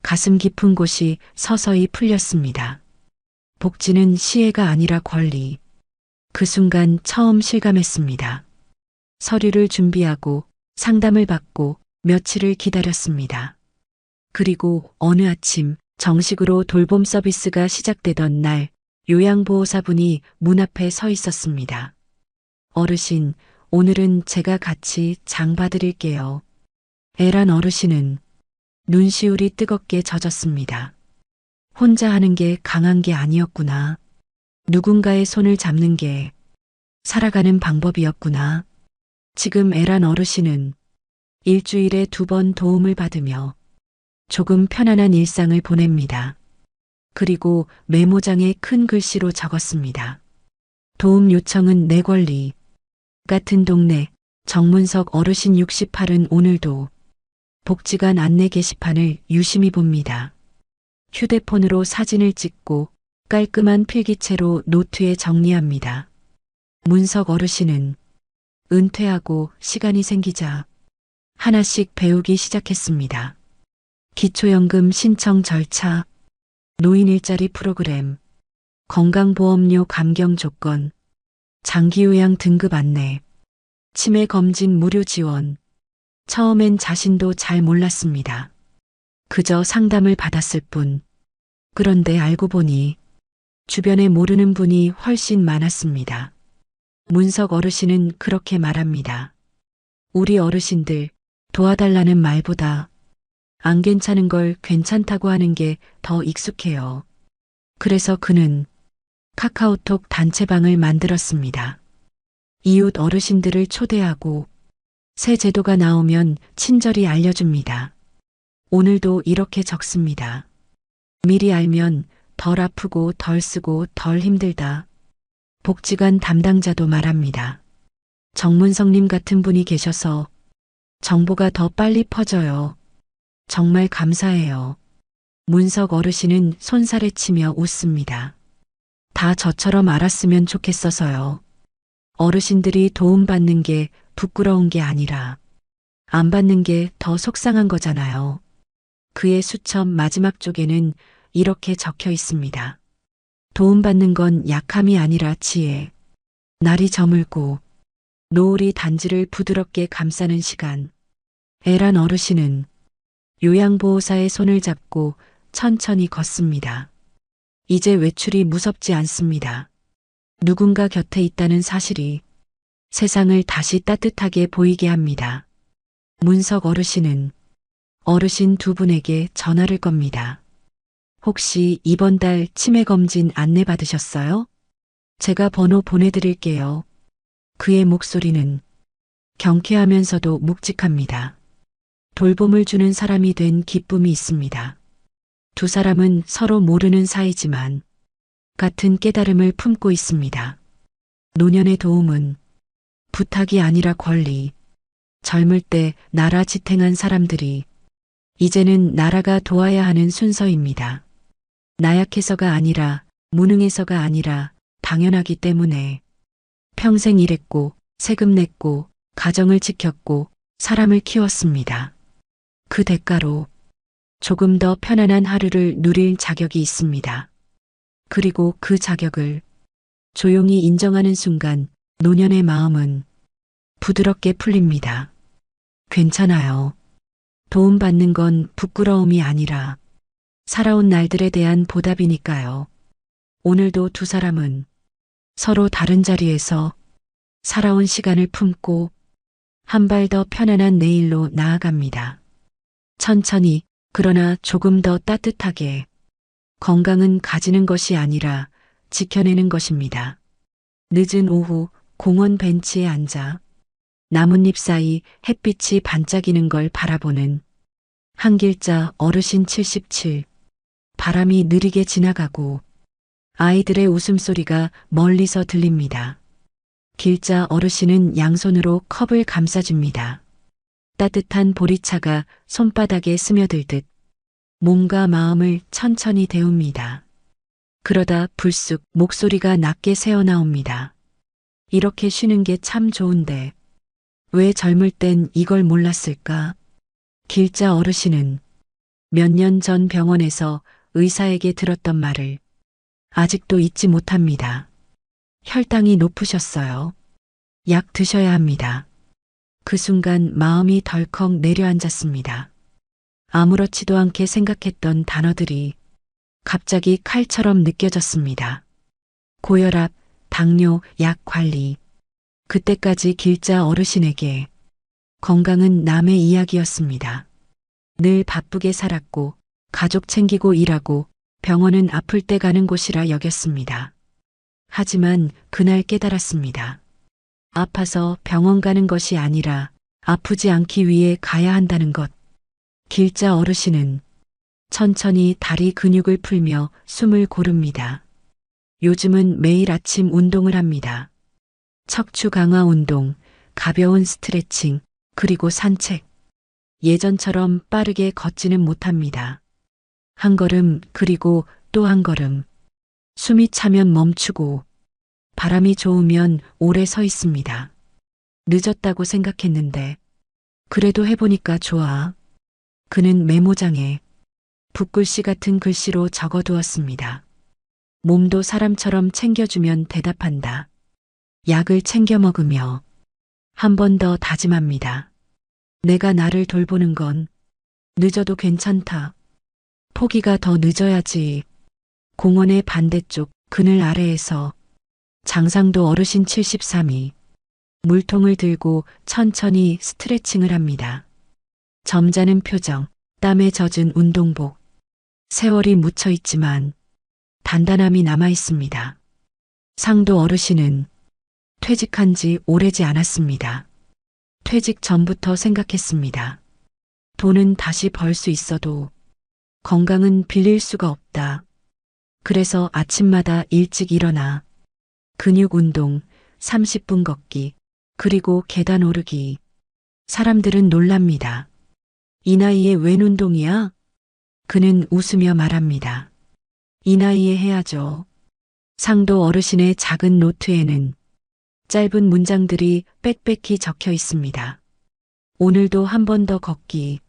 가슴 깊은 곳이 서서히 풀렸습니다. 복지는 시혜가 아니라 권리. 그 순간 처음 실감했습니다. 서류를 준비하고 상담을 받고 며칠을 기다렸습니다. 그리고 어느 아침 정식으로 돌봄 서비스가 시작되던 날 요양보호사분이 문 앞에 서 있었습니다. 어르신, 오늘은 제가 같이 장 봐드릴게요. 애란 어르신은 눈시울이 뜨겁게 젖었습니다. 혼자 하는 게 강한 게 아니었구나. 누군가의 손을 잡는 게 살아가는 방법이었구나. 지금 애란 어르신은 일주일에 2번 도움을 받으며 조금 편안한 일상을 보냅니다. 그리고 메모장에 큰 글씨로 적었습니다. 도움 요청은 내 권리. 같은 동네 정문석 어르신 68은 오늘도 복지관 안내 게시판을 유심히 봅니다. 휴대폰으로 사진을 찍고 깔끔한 필기체로 노트에 정리합니다. 문석 어르신은 은퇴하고 시간이 생기자 하나씩 배우기 시작했습니다. 기초연금 신청 절차, 노인 일자리 프로그램, 건강보험료 감경 조건, 장기요양 등급 안내, 치매 검진 무료 지원. 처음엔 자신도 잘 몰랐습니다. 그저 상담을 받았을 뿐. 그런데 알고 보니 주변에 모르는 분이 훨씬 많았습니다. 문석 어르신은 그렇게 말합니다. 우리 어르신들 도와달라는 말보다 안 괜찮은 걸 괜찮다고 하는 게 더 익숙해요. 그래서 그는 카카오톡 단체방을 만들었습니다. 이웃 어르신들을 초대하고 새 제도가 나오면 친절히 알려줍니다. 오늘도 이렇게 적습니다. 미리 알면 덜 아프고 덜 쓰고 덜 힘들다. 복지관 담당자도 말합니다. 정문성님 같은 분이 계셔서 정보가 더 빨리 퍼져요. 정말 감사해요. 문석 어르신은 손살에 치며 웃습니다. 다 저처럼 알았으면 좋겠어서요. 어르신들이 도움받는 게 부끄러운 게 아니라 안 받는 게 더 속상한 거잖아요. 그의 수첩 마지막 쪽에는 이렇게 적혀 있습니다. 도움받는 건 약함이 아니라 지혜. 날이 저물고 노을이 단지를 부드럽게 감싸는 시간. 애란 어르신은 요양보호사의 손을 잡고 천천히 걷습니다. 이제 외출이 무섭지 않습니다. 누군가 곁에 있다는 사실이 세상을 다시 따뜻하게 보이게 합니다. 문석 어르신은 어르신 2분에게 전화를 겁니다. 혹시 이번 달 치매 검진 안내 받으셨어요? 제가 번호 보내드릴게요. 그의 목소리는 경쾌하면서도 묵직합니다. 돌봄을 주는 사람이 된 기쁨이 있습니다. 두 사람은 서로 모르는 사이지만 같은 깨달음을 품고 있습니다. 노년의 도움은 부탁이 아니라 권리. 젊을 때 나라 지탱한 사람들이 이제는 나라가 도와야 하는 순서입니다. 나약해서가 아니라 무능해서가 아니라 당연하기 때문에 평생 일했고 세금 냈고 가정을 지켰고 사람을 키웠습니다. 그 대가로 조금 더 편안한 하루를 누릴 자격이 있습니다. 그리고 그 자격을 조용히 인정하는 순간 노년의 마음은 부드럽게 풀립니다. 괜찮아요. 도움받는 건 부끄러움이 아니라 살아온 날들에 대한 보답이니까요. 오늘도 두 사람은 서로 다른 자리에서 살아온 시간을 품고 한 발 더 편안한 내일로 나아갑니다. 천천히, 그러나 조금 더 따뜻하게. 건강은 가지는 것이 아니라 지켜내는 것입니다. 늦은 오후 공원 벤치에 앉아 나뭇잎 사이 햇빛이 반짝이는 걸 바라보는 한길자 어르신 77. 바람이 느리게 지나가고 아이들의 웃음소리가 멀리서 들립니다. 길자 어르신은 양손으로 컵을 감싸줍니다. 따뜻한 보리차가 손바닥에 스며들듯 몸과 마음을 천천히 데웁니다. 그러다 불쑥 목소리가 낮게 새어나옵니다. 이렇게 쉬는 게 참 좋은데 왜 젊을 땐 이걸 몰랐을까? 길자 어르신은 몇 년 전 병원에서 의사에게 들었던 말을 아직도 잊지 못합니다. 혈당이 높으셨어요. 약 드셔야 합니다. 그 순간 마음이 덜컥 내려앉았습니다. 아무렇지도 않게 생각했던 단어들이 갑자기 칼처럼 느껴졌습니다. 고혈압, 당뇨, 약 관리. 그때까지 길자 어르신에게 건강은 남의 이야기였습니다. 늘 바쁘게 살았고 가족 챙기고 일하고 병원은 아플 때 가는 곳이라 여겼습니다. 하지만 그날 깨달았습니다. 아파서 병원 가는 것이 아니라 아프지 않기 위해 가야 한다는 것. 길자 어르신은 천천히 다리 근육을 풀며 숨을 고릅니다. 요즘은 매일 아침 운동을 합니다. 척추 강화 운동, 가벼운 스트레칭, 그리고 산책. 예전처럼 빠르게 걷지는 못합니다. 한 걸음 그리고 또 한 걸음. 숨이 차면 멈추고 바람이 좋으면 오래 서 있습니다. 늦었다고 생각했는데 그래도 해보니까 좋아. 그는 메모장에 붓글씨 같은 글씨로 적어두었습니다. 몸도 사람처럼 챙겨주면 대답한다. 약을 챙겨 먹으며 한 번 더 다짐합니다. 내가 나를 돌보는 건 늦어도 괜찮다. 포기가 더 늦어야지. 공원의 반대쪽 그늘 아래에서 장상도 어르신 73이 물통을 들고 천천히 스트레칭을 합니다. 점잖은 표정, 땀에 젖은 운동복. 세월이 묻혀 있지만 단단함이 남아 있습니다. 상도 어르신은 퇴직한 지 오래지 않았습니다. 퇴직 전부터 생각했습니다. 돈은 다시 벌 수 있어도 건강은 빌릴 수가 없다. 그래서 아침마다 일찍 일어나 근육 운동, 30분 걷기, 그리고 계단 오르기. 사람들은 놀랍니다. 이 나이에 웬 운동이야? 그는 웃으며 말합니다. 이 나이에 해야죠. 상도 어르신의 작은 노트에는 짧은 문장들이 빽빽히 적혀 있습니다. 오늘도 한 번 더 걷기.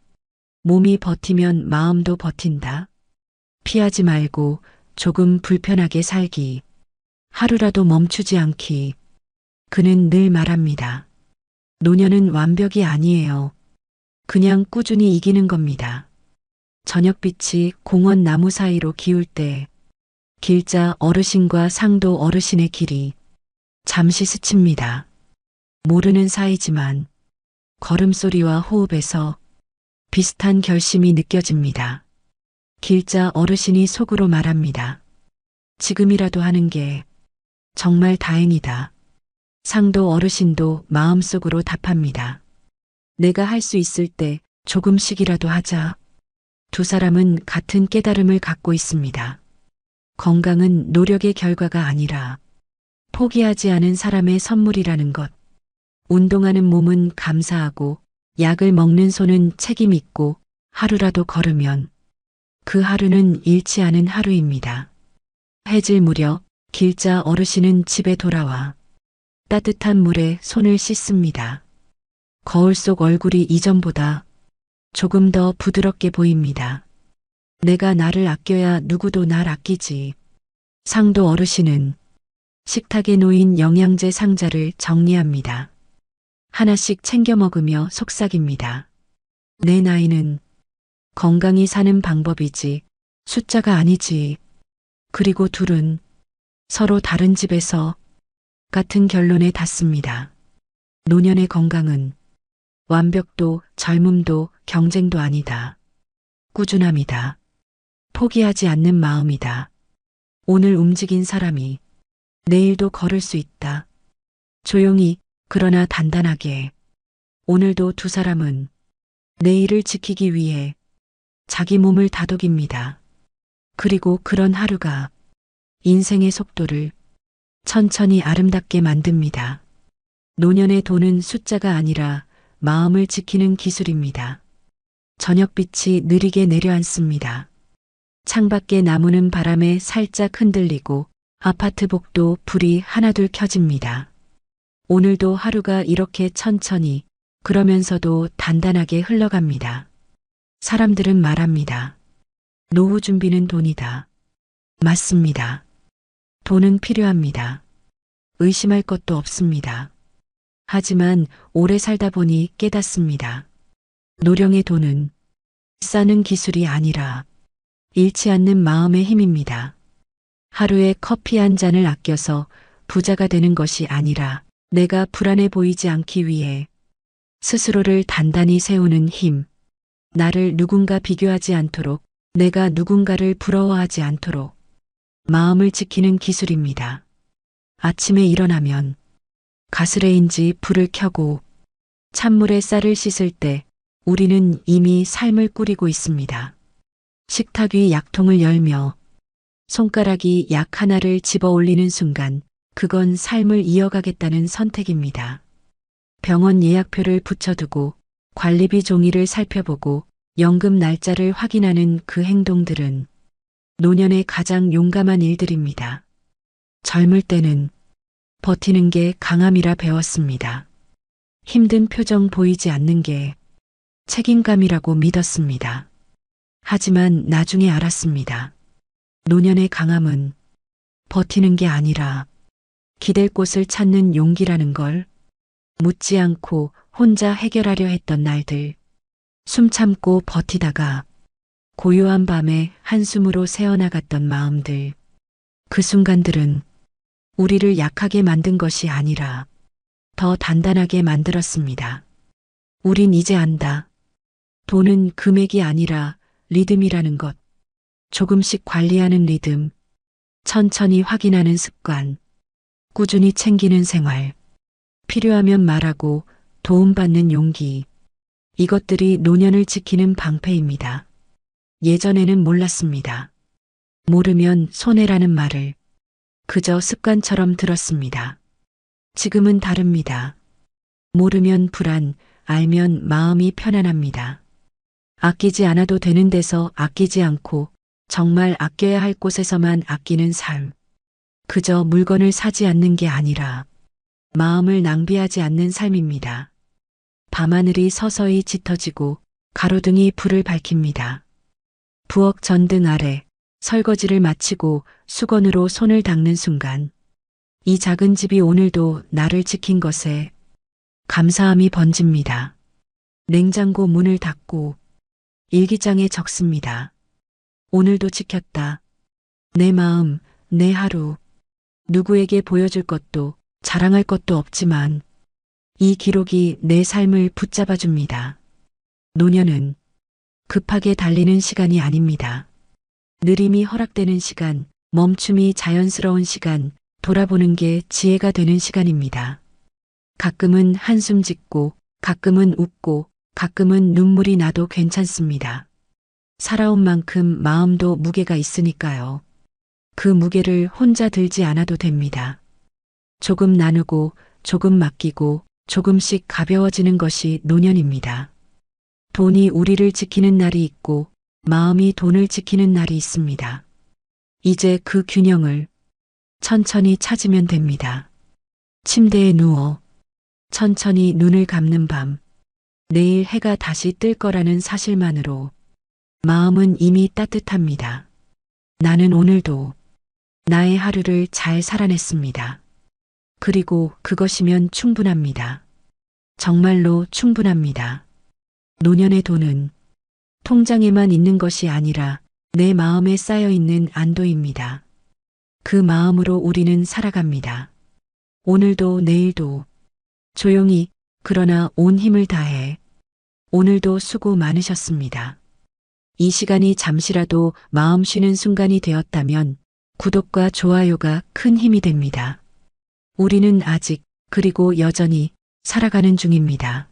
몸이 버티면 마음도 버틴다. 피하지 말고 조금 불편하게 살기. 하루라도 멈추지 않기. 그는 늘 말합니다. 노년은 완벽이 아니에요. 그냥 꾸준히 이기는 겁니다. 저녁빛이 공원 나무 사이로 기울 때 길자 어르신과 상도 어르신의 길이 잠시 스칩니다. 모르는 사이지만 걸음소리와 호흡에서 비슷한 결심이 느껴집니다. 길자 어르신이 속으로 말합니다. 지금이라도 하는 게 정말 다행이다. 상도 어르신도 마음속으로 답합니다. 내가 할 수 있을 때 조금씩이라도 하자. 두 사람은 같은 깨달음을 갖고 있습니다. 건강은 노력의 결과가 아니라 포기하지 않은 사람의 선물이라는 것. 운동하는 몸은 감사하고 약을 먹는 손은 책임 있고 하루라도 걸으면 그 하루는 잃지 않은 하루입니다. 해질 무렵 길자 어르신은 집에 돌아와 따뜻한 물에 손을 씻습니다. 거울 속 얼굴이 이전보다 조금 더 부드럽게 보입니다. 내가 나를 아껴야 누구도 날 아끼지. 상도 어르신은 식탁에 놓인 영양제 상자를 정리합니다. 하나씩 챙겨 먹으며 속삭입니다. 내 나이는 건강히 사는 방법이지 숫자가 아니지. 그리고 둘은 서로 다른 집에서 같은 결론에 닿습니다. 노년의 건강은 완벽도 젊음도 경쟁도 아니다. 꾸준함이다. 포기하지 않는 마음이다. 오늘 움직인 사람이 내일도 걸을 수 있다. 조용히 그러나 단단하게. 오늘도 두 사람은 내일을 지키기 위해 자기 몸을 다독입니다. 그리고 그런 하루가 인생의 속도를 천천히 아름답게 만듭니다. 노년의 돈은 숫자가 아니라 마음을 지키는 기술입니다. 저녁빛이 느리게 내려앉습니다. 창밖의 나무는 바람에 살짝 흔들리고 아파트 복도 불이 하나둘 켜집니다. 오늘도 하루가 이렇게 천천히 그러면서도 단단하게 흘러갑니다. 사람들은 말합니다. 노후 준비는 돈이다. 맞습니다. 돈은 필요합니다. 의심할 것도 없습니다. 하지만 오래 살다 보니 깨닫습니다. 노령의 돈은 싸는 기술이 아니라 잃지 않는 마음의 힘입니다. 하루에 커피 한 잔을 아껴서 부자가 되는 것이 아니라 내가 불안해 보이지 않기 위해 스스로를 단단히 세우는 힘, 나를 누군가 비교하지 않도록, 내가 누군가를 부러워하지 않도록 마음을 지키는 기술입니다. 아침에 일어나면 가스레인지 불을 켜고 찬물에 쌀을 씻을 때 우리는 이미 삶을 꾸리고 있습니다. 식탁 위 약통을 열며 손가락이 약 하나를 집어 올리는 순간 그건 삶을 이어가겠다는 선택입니다. 병원 예약표를 붙여두고 관리비 종이를 살펴보고 연금 날짜를 확인하는 그 행동들은 노년의 가장 용감한 일들입니다. 젊을 때는 버티는 게 강함이라 배웠습니다. 힘든 표정 보이지 않는 게 책임감이라고 믿었습니다. 하지만 나중에 알았습니다. 노년의 강함은 버티는 게 아니라 기댈 곳을 찾는 용기라는 걸. 묻지 않고 혼자 해결하려 했던 날들, 숨 참고 버티다가 고요한 밤에 한숨으로 새어나갔던 마음들, 그 순간들은 우리를 약하게 만든 것이 아니라 더 단단하게 만들었습니다. 우린 이제 안다. 돈은 금액이 아니라 리듬이라는 것. 조금씩 관리하는 리듬, 천천히 확인하는 습관, 꾸준히 챙기는 생활, 필요하면 말하고 도움받는 용기. 이것들이 노년을 지키는 방패입니다. 예전에는 몰랐습니다. 모르면 손해라는 말을 그저 습관처럼 들었습니다. 지금은 다릅니다. 모르면 불안, 알면 마음이 편안합니다. 아끼지 않아도 되는 데서 아끼지 않고 정말 아껴야 할 곳에서만 아끼는 삶. 그저 물건을 사지 않는 게 아니라 마음을 낭비하지 않는 삶입니다. 밤하늘이 서서히 짙어지고 가로등이 불을 밝힙니다. 부엌 전등 아래 설거지를 마치고 수건으로 손을 닦는 순간 이 작은 집이 오늘도 나를 지킨 것에 감사함이 번집니다. 냉장고 문을 닫고 일기장에 적습니다. 오늘도 지켰다. 내 마음, 내 하루. 누구에게 보여줄 것도 자랑할 것도 없지만 이 기록이 내 삶을 붙잡아 줍니다. 노년은 급하게 달리는 시간이 아닙니다. 느림이 허락되는 시간, 멈춤이 자연스러운 시간, 돌아보는 게 지혜가 되는 시간입니다. 가끔은 한숨 짓고, 가끔은 웃고, 가끔은 눈물이 나도 괜찮습니다. 살아온 만큼 마음도 무게가 있으니까요. 그 무게를 혼자 들지 않아도 됩니다. 조금 나누고, 조금 맡기고, 조금씩 가벼워지는 것이 노년입니다. 돈이 우리를 지키는 날이 있고, 마음이 돈을 지키는 날이 있습니다. 이제 그 균형을 천천히 찾으면 됩니다. 침대에 누워 천천히 눈을 감는 밤, 내일 해가 다시 뜰 거라는 사실만으로 마음은 이미 따뜻합니다. 나는 오늘도 나의 하루를 잘 살아냈습니다. 그리고 그것이면 충분합니다. 정말로 충분합니다. 노년의 돈은 통장에만 있는 것이 아니라 내 마음에 쌓여 있는 안도입니다. 그 마음으로 우리는 살아갑니다. 오늘도 내일도 조용히 그러나 온 힘을 다해 오늘도 수고 많으셨습니다. 이 시간이 잠시라도 마음 쉬는 순간이 되었다면 구독과 좋아요가 큰 힘이 됩니다. 우리는 아직 그리고 여전히 살아가는 중입니다.